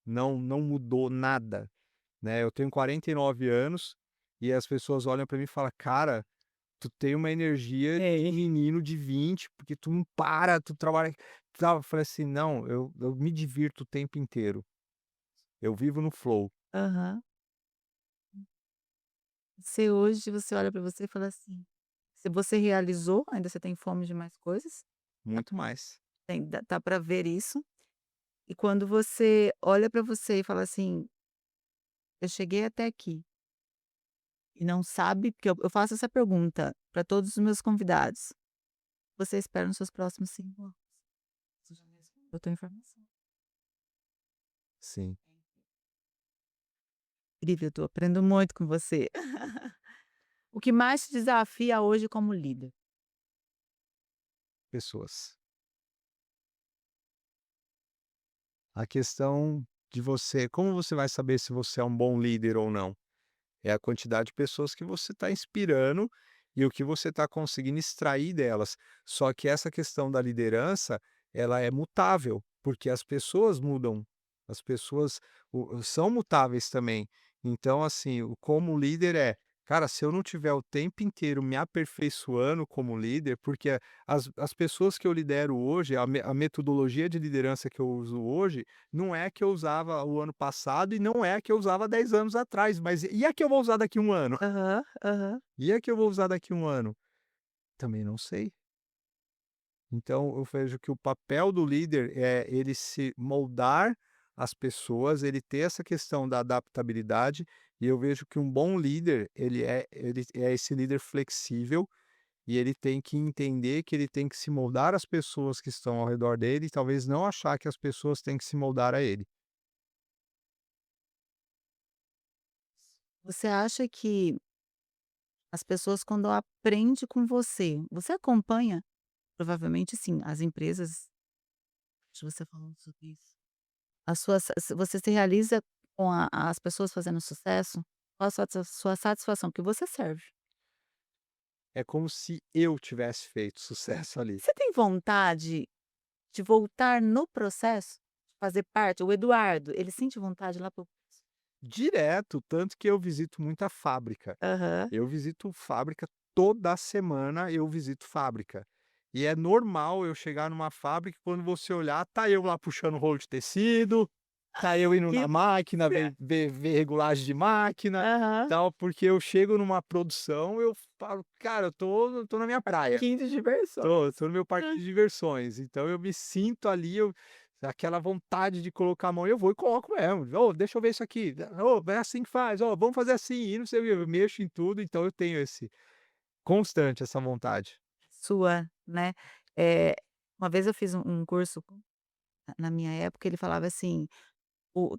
Não mudou nada, né. Eu tenho 49 anos e as pessoas olham para mim e falam: "Cara, tu tem uma energia de Sei. menino de 20 porque tu não para, tu trabalha", tal. Eu falei assim: "Não, eu me divirto o tempo inteiro, eu vivo no flow, Aham. Você hoje, você olha pra você e fala assim, se você realizou, ainda você tem fome de mais coisas, dá muito mais". dá pra ver isso. E quando você olha pra você e fala assim: "Eu cheguei até aqui", e não sabe porque eu faço essa pergunta pra todos os meus convidados: "Você espera nos seus próximos 5 anos?" Você já me respondeu a tua informação. Sim, Incrível, eu tô aprendo muito com você. O que mais te desafia hoje como líder? pessoas. A questão de você como você vai saber se você é um bom líder ou não? É a quantidade de pessoas que você está inspirando e o que você está conseguindo extrair delas. Só que essa questão da liderança, ela é mutável, porque as pessoas mudam, as pessoas são mutáveis também. Então, assim, como líder cara, se eu não tiver o tempo inteiro me aperfeiçoando como líder, porque as pessoas que eu lidero hoje, a metodologia de liderança que eu uso hoje, não é a que eu usava o ano passado e não é a que eu usava 10 anos atrás, mas e a que eu vou usar daqui 1 ano? Aham, aham. E a que eu vou usar daqui 1 ano? Também não sei. Então eu vejo que o papel do líder é ele se moldar as pessoas, ele ter essa questão da adaptabilidade, e eu vejo que um bom líder, ele é esse líder flexível, e ele tem que entender que ele tem que se moldar às pessoas que estão ao redor dele e talvez não achar que as pessoas têm que se moldar a ele. Você acha que as pessoas quando aprende com você, você acompanha, provavelmente sim, as empresas, acho você falando sobre isso. As suas você se realiza com as pessoas fazendo sucesso? Qual a sua satisfação? Que você serve. É como se eu tivesse feito sucesso ali. Você tem vontade de voltar no processo? De fazer parte? O Eduardo, ele sente vontade lá para Direto, tanto que eu visito muita fábrica. aham. Eu visito fábrica toda semana, eu visito fábrica. E é normal eu chegar numa fábrica e quando você olhar, tá eu lá puxando rolo de tecido, tá eu indo Que na máquina, delícia. ver regulagem de máquina, Aham. tal, porque eu chego numa produção, eu falo: "Cara, eu tô na minha praia". Parquinho de diversões. Tô no meu parque de diversões, então eu me sinto ali, aquela vontade de colocar a mão, eu vou e coloco mesmo. "Ô, deixa eu ver isso aqui. Ô, é assim que faz. Ó, vamos fazer assim", e não sei o quê, eu mexo em tudo, então eu tenho esse constante essa vontade. Sua, né. Eh, uma vez eu fiz um curso na minha época, ele falava assim: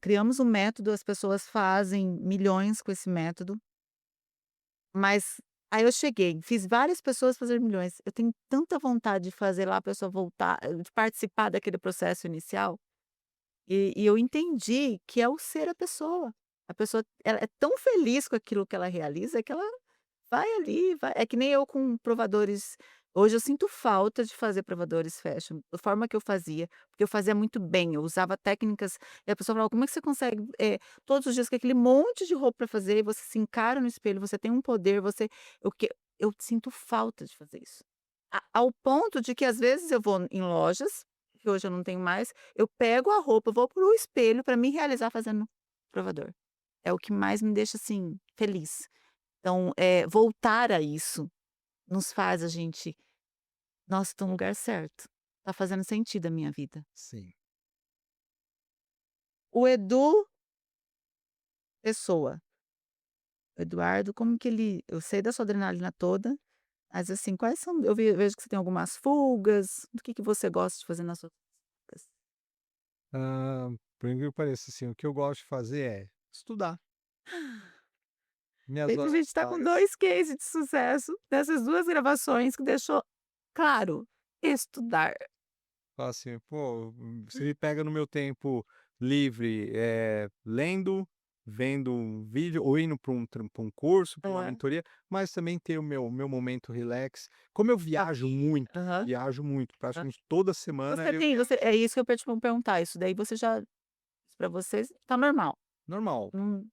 criamos um método, as pessoas fazem milhões com esse método, mas aí eu cheguei, fiz várias pessoas fazer milhões. Eu tenho tanta vontade de fazer lá a pessoa voltar, de participar daquele processo inicial, e eu entendi que é o ser a pessoa. A pessoa ela é tão feliz com aquilo que ela realiza que ela vai ali, vai é que nem eu com provadores. Hoje eu sinto falta de fazer provadores fashion, da forma que eu fazia, porque eu fazia muito bem, eu usava técnicas e a pessoa falava: "Como é que você consegue, todos os dias com aquele monte de roupa para fazer e você se encara no espelho, você tem um poder, você", o que eu sinto falta de fazer isso. Ao ponto de que às vezes eu vou em lojas, que hoje eu não tenho mais, eu pego a roupa, vou para o espelho para me realizar fazendo provador. É o que mais me deixa, assim, feliz. Então, voltar a isso nos faz a gente: "Nossa, tô no lugar certo, tá fazendo sentido a minha vida". Sim. O Edu, pessoa, o Eduardo, como que ele eu sei da sua adrenalina toda, mas, assim, quais são vejo que você tem algumas fugas, o que você gosta de fazer nas suas fugas? Por incrível que pareça, assim, o que eu gosto de fazer é estudar. Minhas Feito a horas gente tá com vagas. 2 cases de sucesso dessas 2 gravações que deixou claro, estudar. Falo assim: "Pô, você me pega no meu tempo livre, lendo, vendo um vídeo ou indo para um curso, para uma É. mentoria, mas também ter o meu momento relax". Como eu Tá. Aham. viajo muito, Hã. praticamente toda semana Você eu tem você viajo. é isso que eu ia te perguntar, isso daí você já pra você tá normal, Normal. não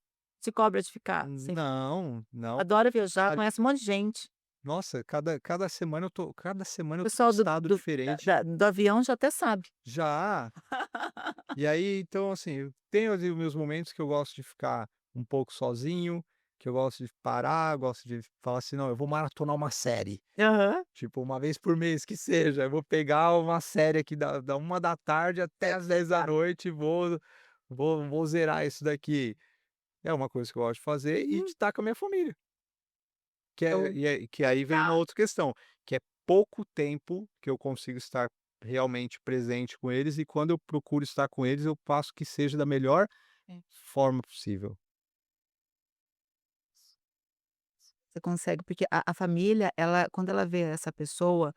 se cobra de ficar sem Não, não. adora viajar, Ali conhece um monte de gente. nossa, cada semana O eu tô num pessoal do estado do da diferente. da do avião já até sabe. Já. E aí, então, assim, eu tenho ali os meus momentos que eu gosto de ficar um pouco sozinho, que eu gosto de parar, gosto de falar assim: "Não, eu vou maratonar uma série", Aham. tipo, uma vez por mês que seja, eu vou pegar uma série aqui da 13h até às 22h e vou zerar isso daqui. É uma coisa que eu gosto de fazer e de Uhum. estar com a minha família, que é Eu e aí que aí vem uma outra questão, que é pouco tempo que eu consigo estar realmente presente com eles e quando eu procuro estar com eles, eu faço que seja da melhor é. forma possível. Você consegue, porque a família, ela quando ela vê essa pessoa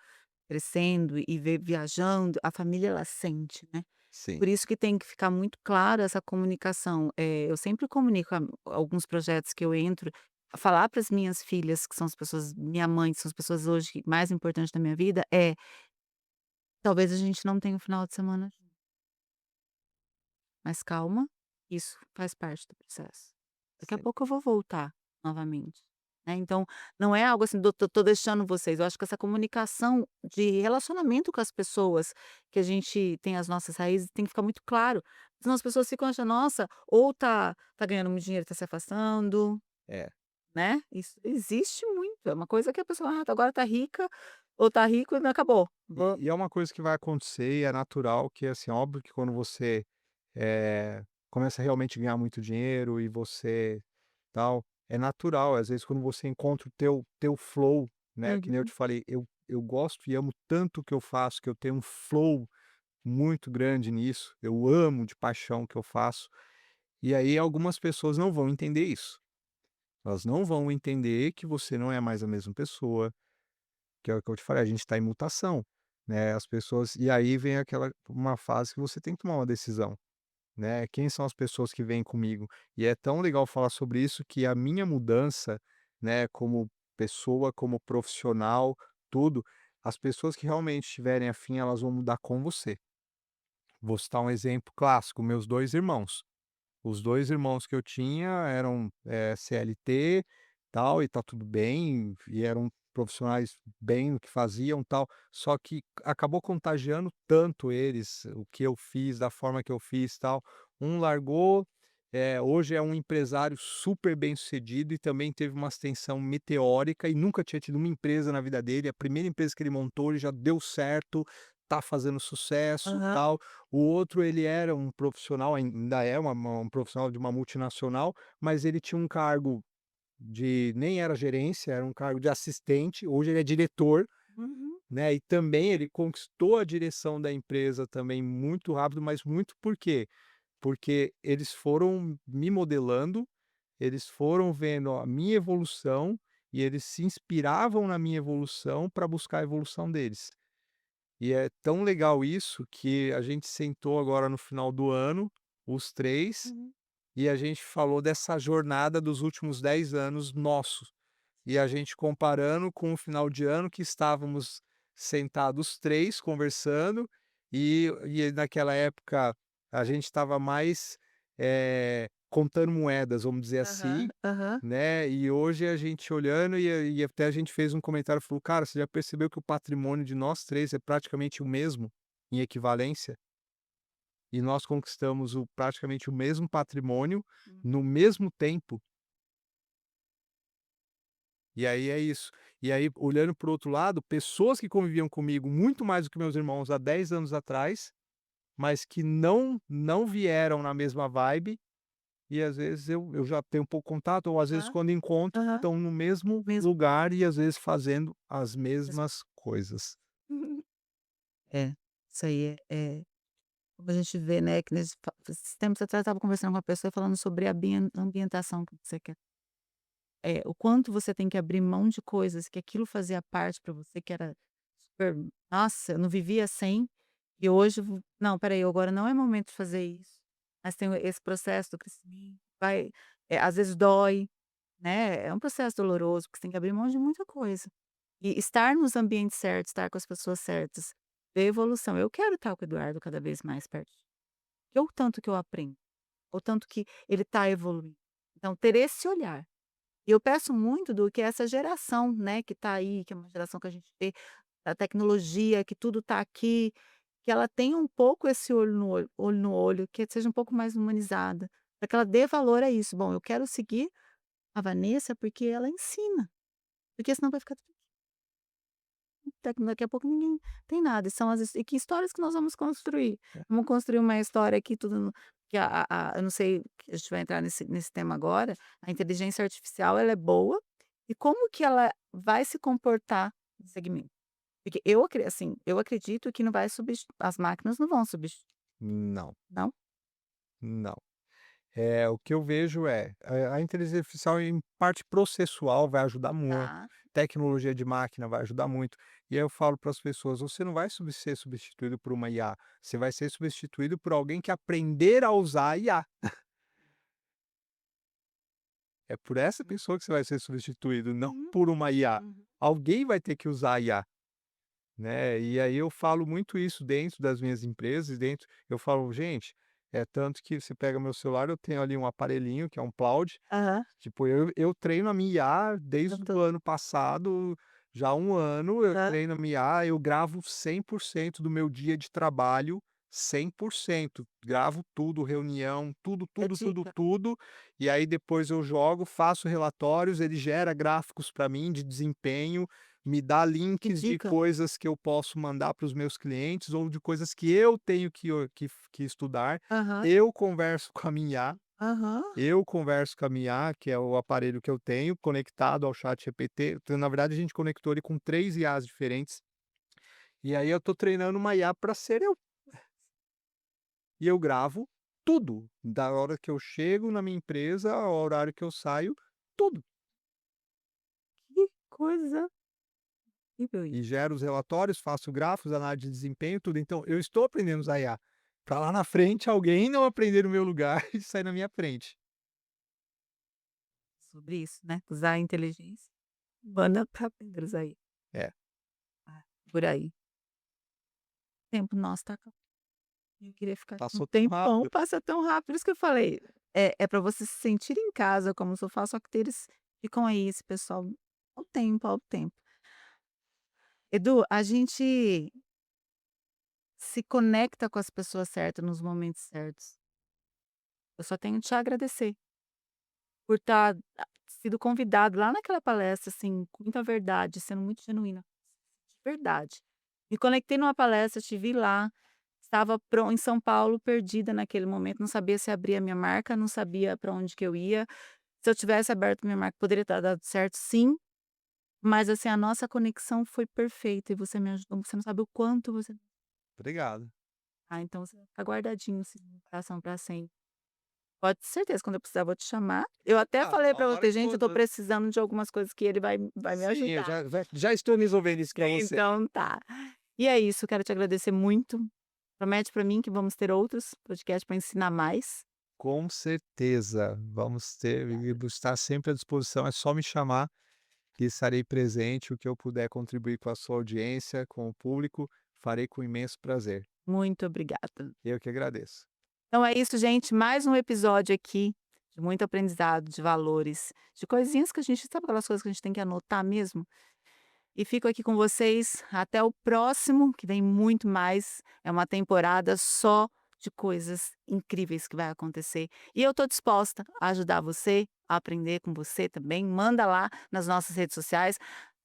crescendo e vê viajando, a família ela sente, né. Sim, Por isso que tem que ficar muito claro essa comunicação. Eu sempre comunico alguns projetos que eu entro, falar para as minhas filhas, que são as pessoas minha mãe, que são as pessoas hoje mais importantes da minha vida, talvez a gente não tenha um final de semana junto, mas calma, isso faz parte do processo. Daqui a sim, pouco eu vou voltar novamente, né, então não é algo assim do tô deixando vocês, eu acho que essa comunicação de relacionamento com as pessoas, que a gente tem as nossas raízes, tem que ficar muito claro, senão as pessoas ficam achando: "Nossa, ou tá ganhando muito dinheiro e tá se afastando", é. né, isso existe muito, é uma coisa que a pessoa: "Ah, agora tá rica, ou tá rico e não acabou, vou". E é uma coisa que vai acontecer e é natural que, assim, óbvio que quando você, começa a realmente ganhar muito dinheiro e você tal, é natural, às vezes, quando você encontra o teu flow, né, que nem eu Uhum. te falei, eu gosto e amo tanto o que eu faço, que eu tenho um flow muito grande nisso, eu amo de paixão o que eu faço, e aí algumas pessoas não vão entender isso. Elas não vão entender que você não é mais a mesma pessoa, que é o que eu te falei, a gente está em mutação, né, as pessoas e aí vem aquela uma fase que você tem que tomar uma decisão, né, quem são as pessoas que vêm comigo? E é tão legal falar sobre isso que a minha mudança, né, como pessoa, como profissional, tudo, as pessoas que realmente estiverem afim, elas vão mudar com você. Vou citar um exemplo clássico, meus 2 irmãos. Os 2 irmãos que eu tinha eram, CLT, tal, e tá tudo bem, e eram profissionais bem no que faziam, tal, só que acabou contagiando tanto eles, o que eu fiz, da forma que eu fiz, tal. Um largou, hoje é um empresário super bem-sucedido e também teve uma ascensão meteórica e nunca tinha tido uma empresa na vida dele, a primeira empresa que ele montou, ele já deu certo, tá fazendo sucesso, Aham. tal. O outro ele era um profissional, ainda é um profissional de uma multinacional, mas ele tinha um cargo de nem era gerência, era um cargo de assistente, hoje ele é diretor, Uhum. né, e também ele conquistou a direção da empresa também muito rápido, mas muito por quê? Porque eles foram me modelando, eles foram vendo a minha evolução e eles se inspiravam na minha evolução para buscar a evolução deles. E é tão legal isso que a gente sentou agora no final do ano, os 3, Uhum. e a gente falou dessa jornada dos últimos 10 anos nossos. E a gente comparando com o final de ano que estávamos sentados 3 conversando, e naquela época a gente estava mais, contando moedas, vamos dizer Aham, assim, aham. né, e hoje a gente olhando e até a gente fez um comentário, falou: "Cara, você já percebeu que o patrimônio de nós 3 é praticamente o mesmo?". em equivalência, e nós conquistamos praticamente o mesmo patrimônio Hum. no mesmo tempo. E aí é isso. E aí, olhando para o outro lado, pessoas que conviviam comigo muito mais do que meus irmãos há 10 anos atrás, mas que não vieram na mesma vibe, e às vezes eu já tenho um pouco contato, ou às vezes Aham, quando encontro, aham. estão no mesmo Mesmo. lugar e às vezes fazendo as Mesmo. mesmas coisas. É, isso aí como a gente vê, né, que esses tempos atrás eu estava conversando com uma pessoa falando sobre a ambientação que você quer. O quanto você tem que abrir mão de coisas que aquilo fazia parte para você, que era super nossa, eu não vivia sem, e hoje não, espera aí, agora não é momento de fazer isso. Mas tem esse processo do crescimento, às vezes dói, né, é um processo doloroso, porque você tem que abrir mão de muita coisa. E estar nos ambientes certos, estar com as pessoas certas, ver evolução. Eu quero estar com o Eduardo cada vez mais perto, porque o tanto que eu aprendo, o tanto que ele está evoluindo. Então ter esse olhar. E eu peço muito do que essa geração, né, que está aí, que é uma geração que a gente vê da tecnologia, que tudo está aqui, que ela tenha um pouco esse olho no olho, que seja um pouco mais humanizada, para que ela dê valor a isso. Bom, eu quero seguir a Vanessa porque ela ensina, porque senão vai ficar daqui a pouco ninguém tem nada, e são e que histórias que nós vamos construir? Vamos construir uma história aqui tudo que eu não sei, que a gente vai entrar nesse tema agora, a inteligência artificial ela é boa, e como que ela vai se comportar no segmento? Porque assim, eu acredito que não vai substituir, as máquinas não vão substituir, Não, não? não. O que eu vejo a inteligência artificial em parte processual vai ajudar muito, Tá. tecnologia de máquina vai ajudar muito. E aí eu falo para as pessoas: "Você não vai ser substituído por uma IA, você vai ser substituído por alguém que aprender a usar a IA. É por essa Uhum, pessoa que você vai ser substituído, não uhum, por uma IA. uhum. Alguém vai ter que usar a IA". Né, e aí eu falo muito isso dentro das minhas empresas, eu falo: "Gente", é tanto que você pega meu celular, eu tenho ali um aparelhinho que é um cloud, Aham. tipo, eu treino a minha IA Eu desde tô o ano passado, já há 1 ano eu Aham. treino a minha IA, eu gravo 100% do meu dia de trabalho, 100%, gravo tudo, reunião, tudo, É tudo, tudo, dica. tudo, e aí depois eu jogo, faço relatórios, ele gera gráficos para mim de desempenho, me dá Que links de dica. coisas que eu posso mandar para os meus clientes ou de coisas que eu tenho que estudar. Aham, Eu converso com a minha IA, aham. que é o aparelho que eu tenho conectado ao ChatGPT. Então, na verdade, a gente conectou ele com 3 IAs diferentes, e aí eu estou treinando uma IA para ser eu. E eu gravo tudo, da hora que eu chego na minha empresa ao horário que eu saio, tudo. Que coisa incrível E isso. gero os relatórios, faço gráficos, análise de desempenho, tudo. Então, eu estou aprendendo a usar IA, para lá na frente alguém não aprender no meu lugar e sair na minha frente. Sobre isso, né, usar a inteligência humana para aprender a usar aí. É, Por aí. O tempo nosso tá acabando. Eu queria ficar aqui um passou tão tempão, rápido. passa tão rápido, por isso que eu falei, é para você se sentir em casa como sofá, só que eles ficam aí, esse pessoal, ao tempo, ao tempo. Edu, a gente se conecta com as pessoas certas nos momentos certos. Eu só tenho que te agradecer por estar sido convidado lá naquela palestra, assim, com muita verdade, sendo muito genuína, de verdade. Me conectei numa palestra, te vi lá, estava em São Paulo, perdida naquele momento, não sabia se abria a minha marca, não sabia para onde que eu ia. Se eu tivesse aberto minha marca, poderia ter dado certo, sim, mas, assim, a nossa conexão foi perfeita e você me ajudou, você não sabe o quanto você Obrigado. então você vai ficar guardadinho, assim, no coração pra sempre. Pode ter certeza, quando eu precisar, eu vou te chamar. Eu até Ah, falei a pra hora você: que "Gente, eu tô for precisando de algumas coisas que ele vai me sim, eu ajudar". já estou resolvendo isso para você. Então tá. E é isso, quero te agradecer muito. Promete pra mim que vamos ter outros podcasts pra ensinar mais. Com certeza, vamos ter e vou estar sempre à disposição, é só me chamar que estarei presente, o que eu puder contribuir com a sua audiência, com o público, farei com imenso prazer. Muito obrigada. Eu que agradeço. Então é isso, gente, mais um episódio aqui de muito aprendizado, de valores, de coisinhas que a gente sabe aquelas coisas que a gente tem que anotar mesmo? e fico aqui com vocês até o próximo, que vem muito mais. É uma temporada só de coisas incríveis que vai acontecer. E eu estou disposta a ajudar você, a aprender com você também. Manda lá nas nossas redes sociais.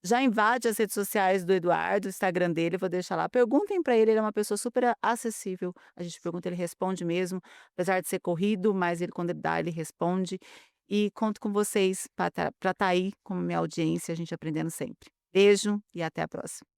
Já invade as redes sociais do Eduardo, o Instagram dele, eu vou deixar lá. Perguntem para ele, ele é uma pessoa super acessível. A gente pergunta, ele responde mesmo, apesar de ser corrido, mas ele quando ele dá, ele responde. E conto com vocês para estar aí como minha audiência, a gente aprendendo sempre. Beijo e até a próxima.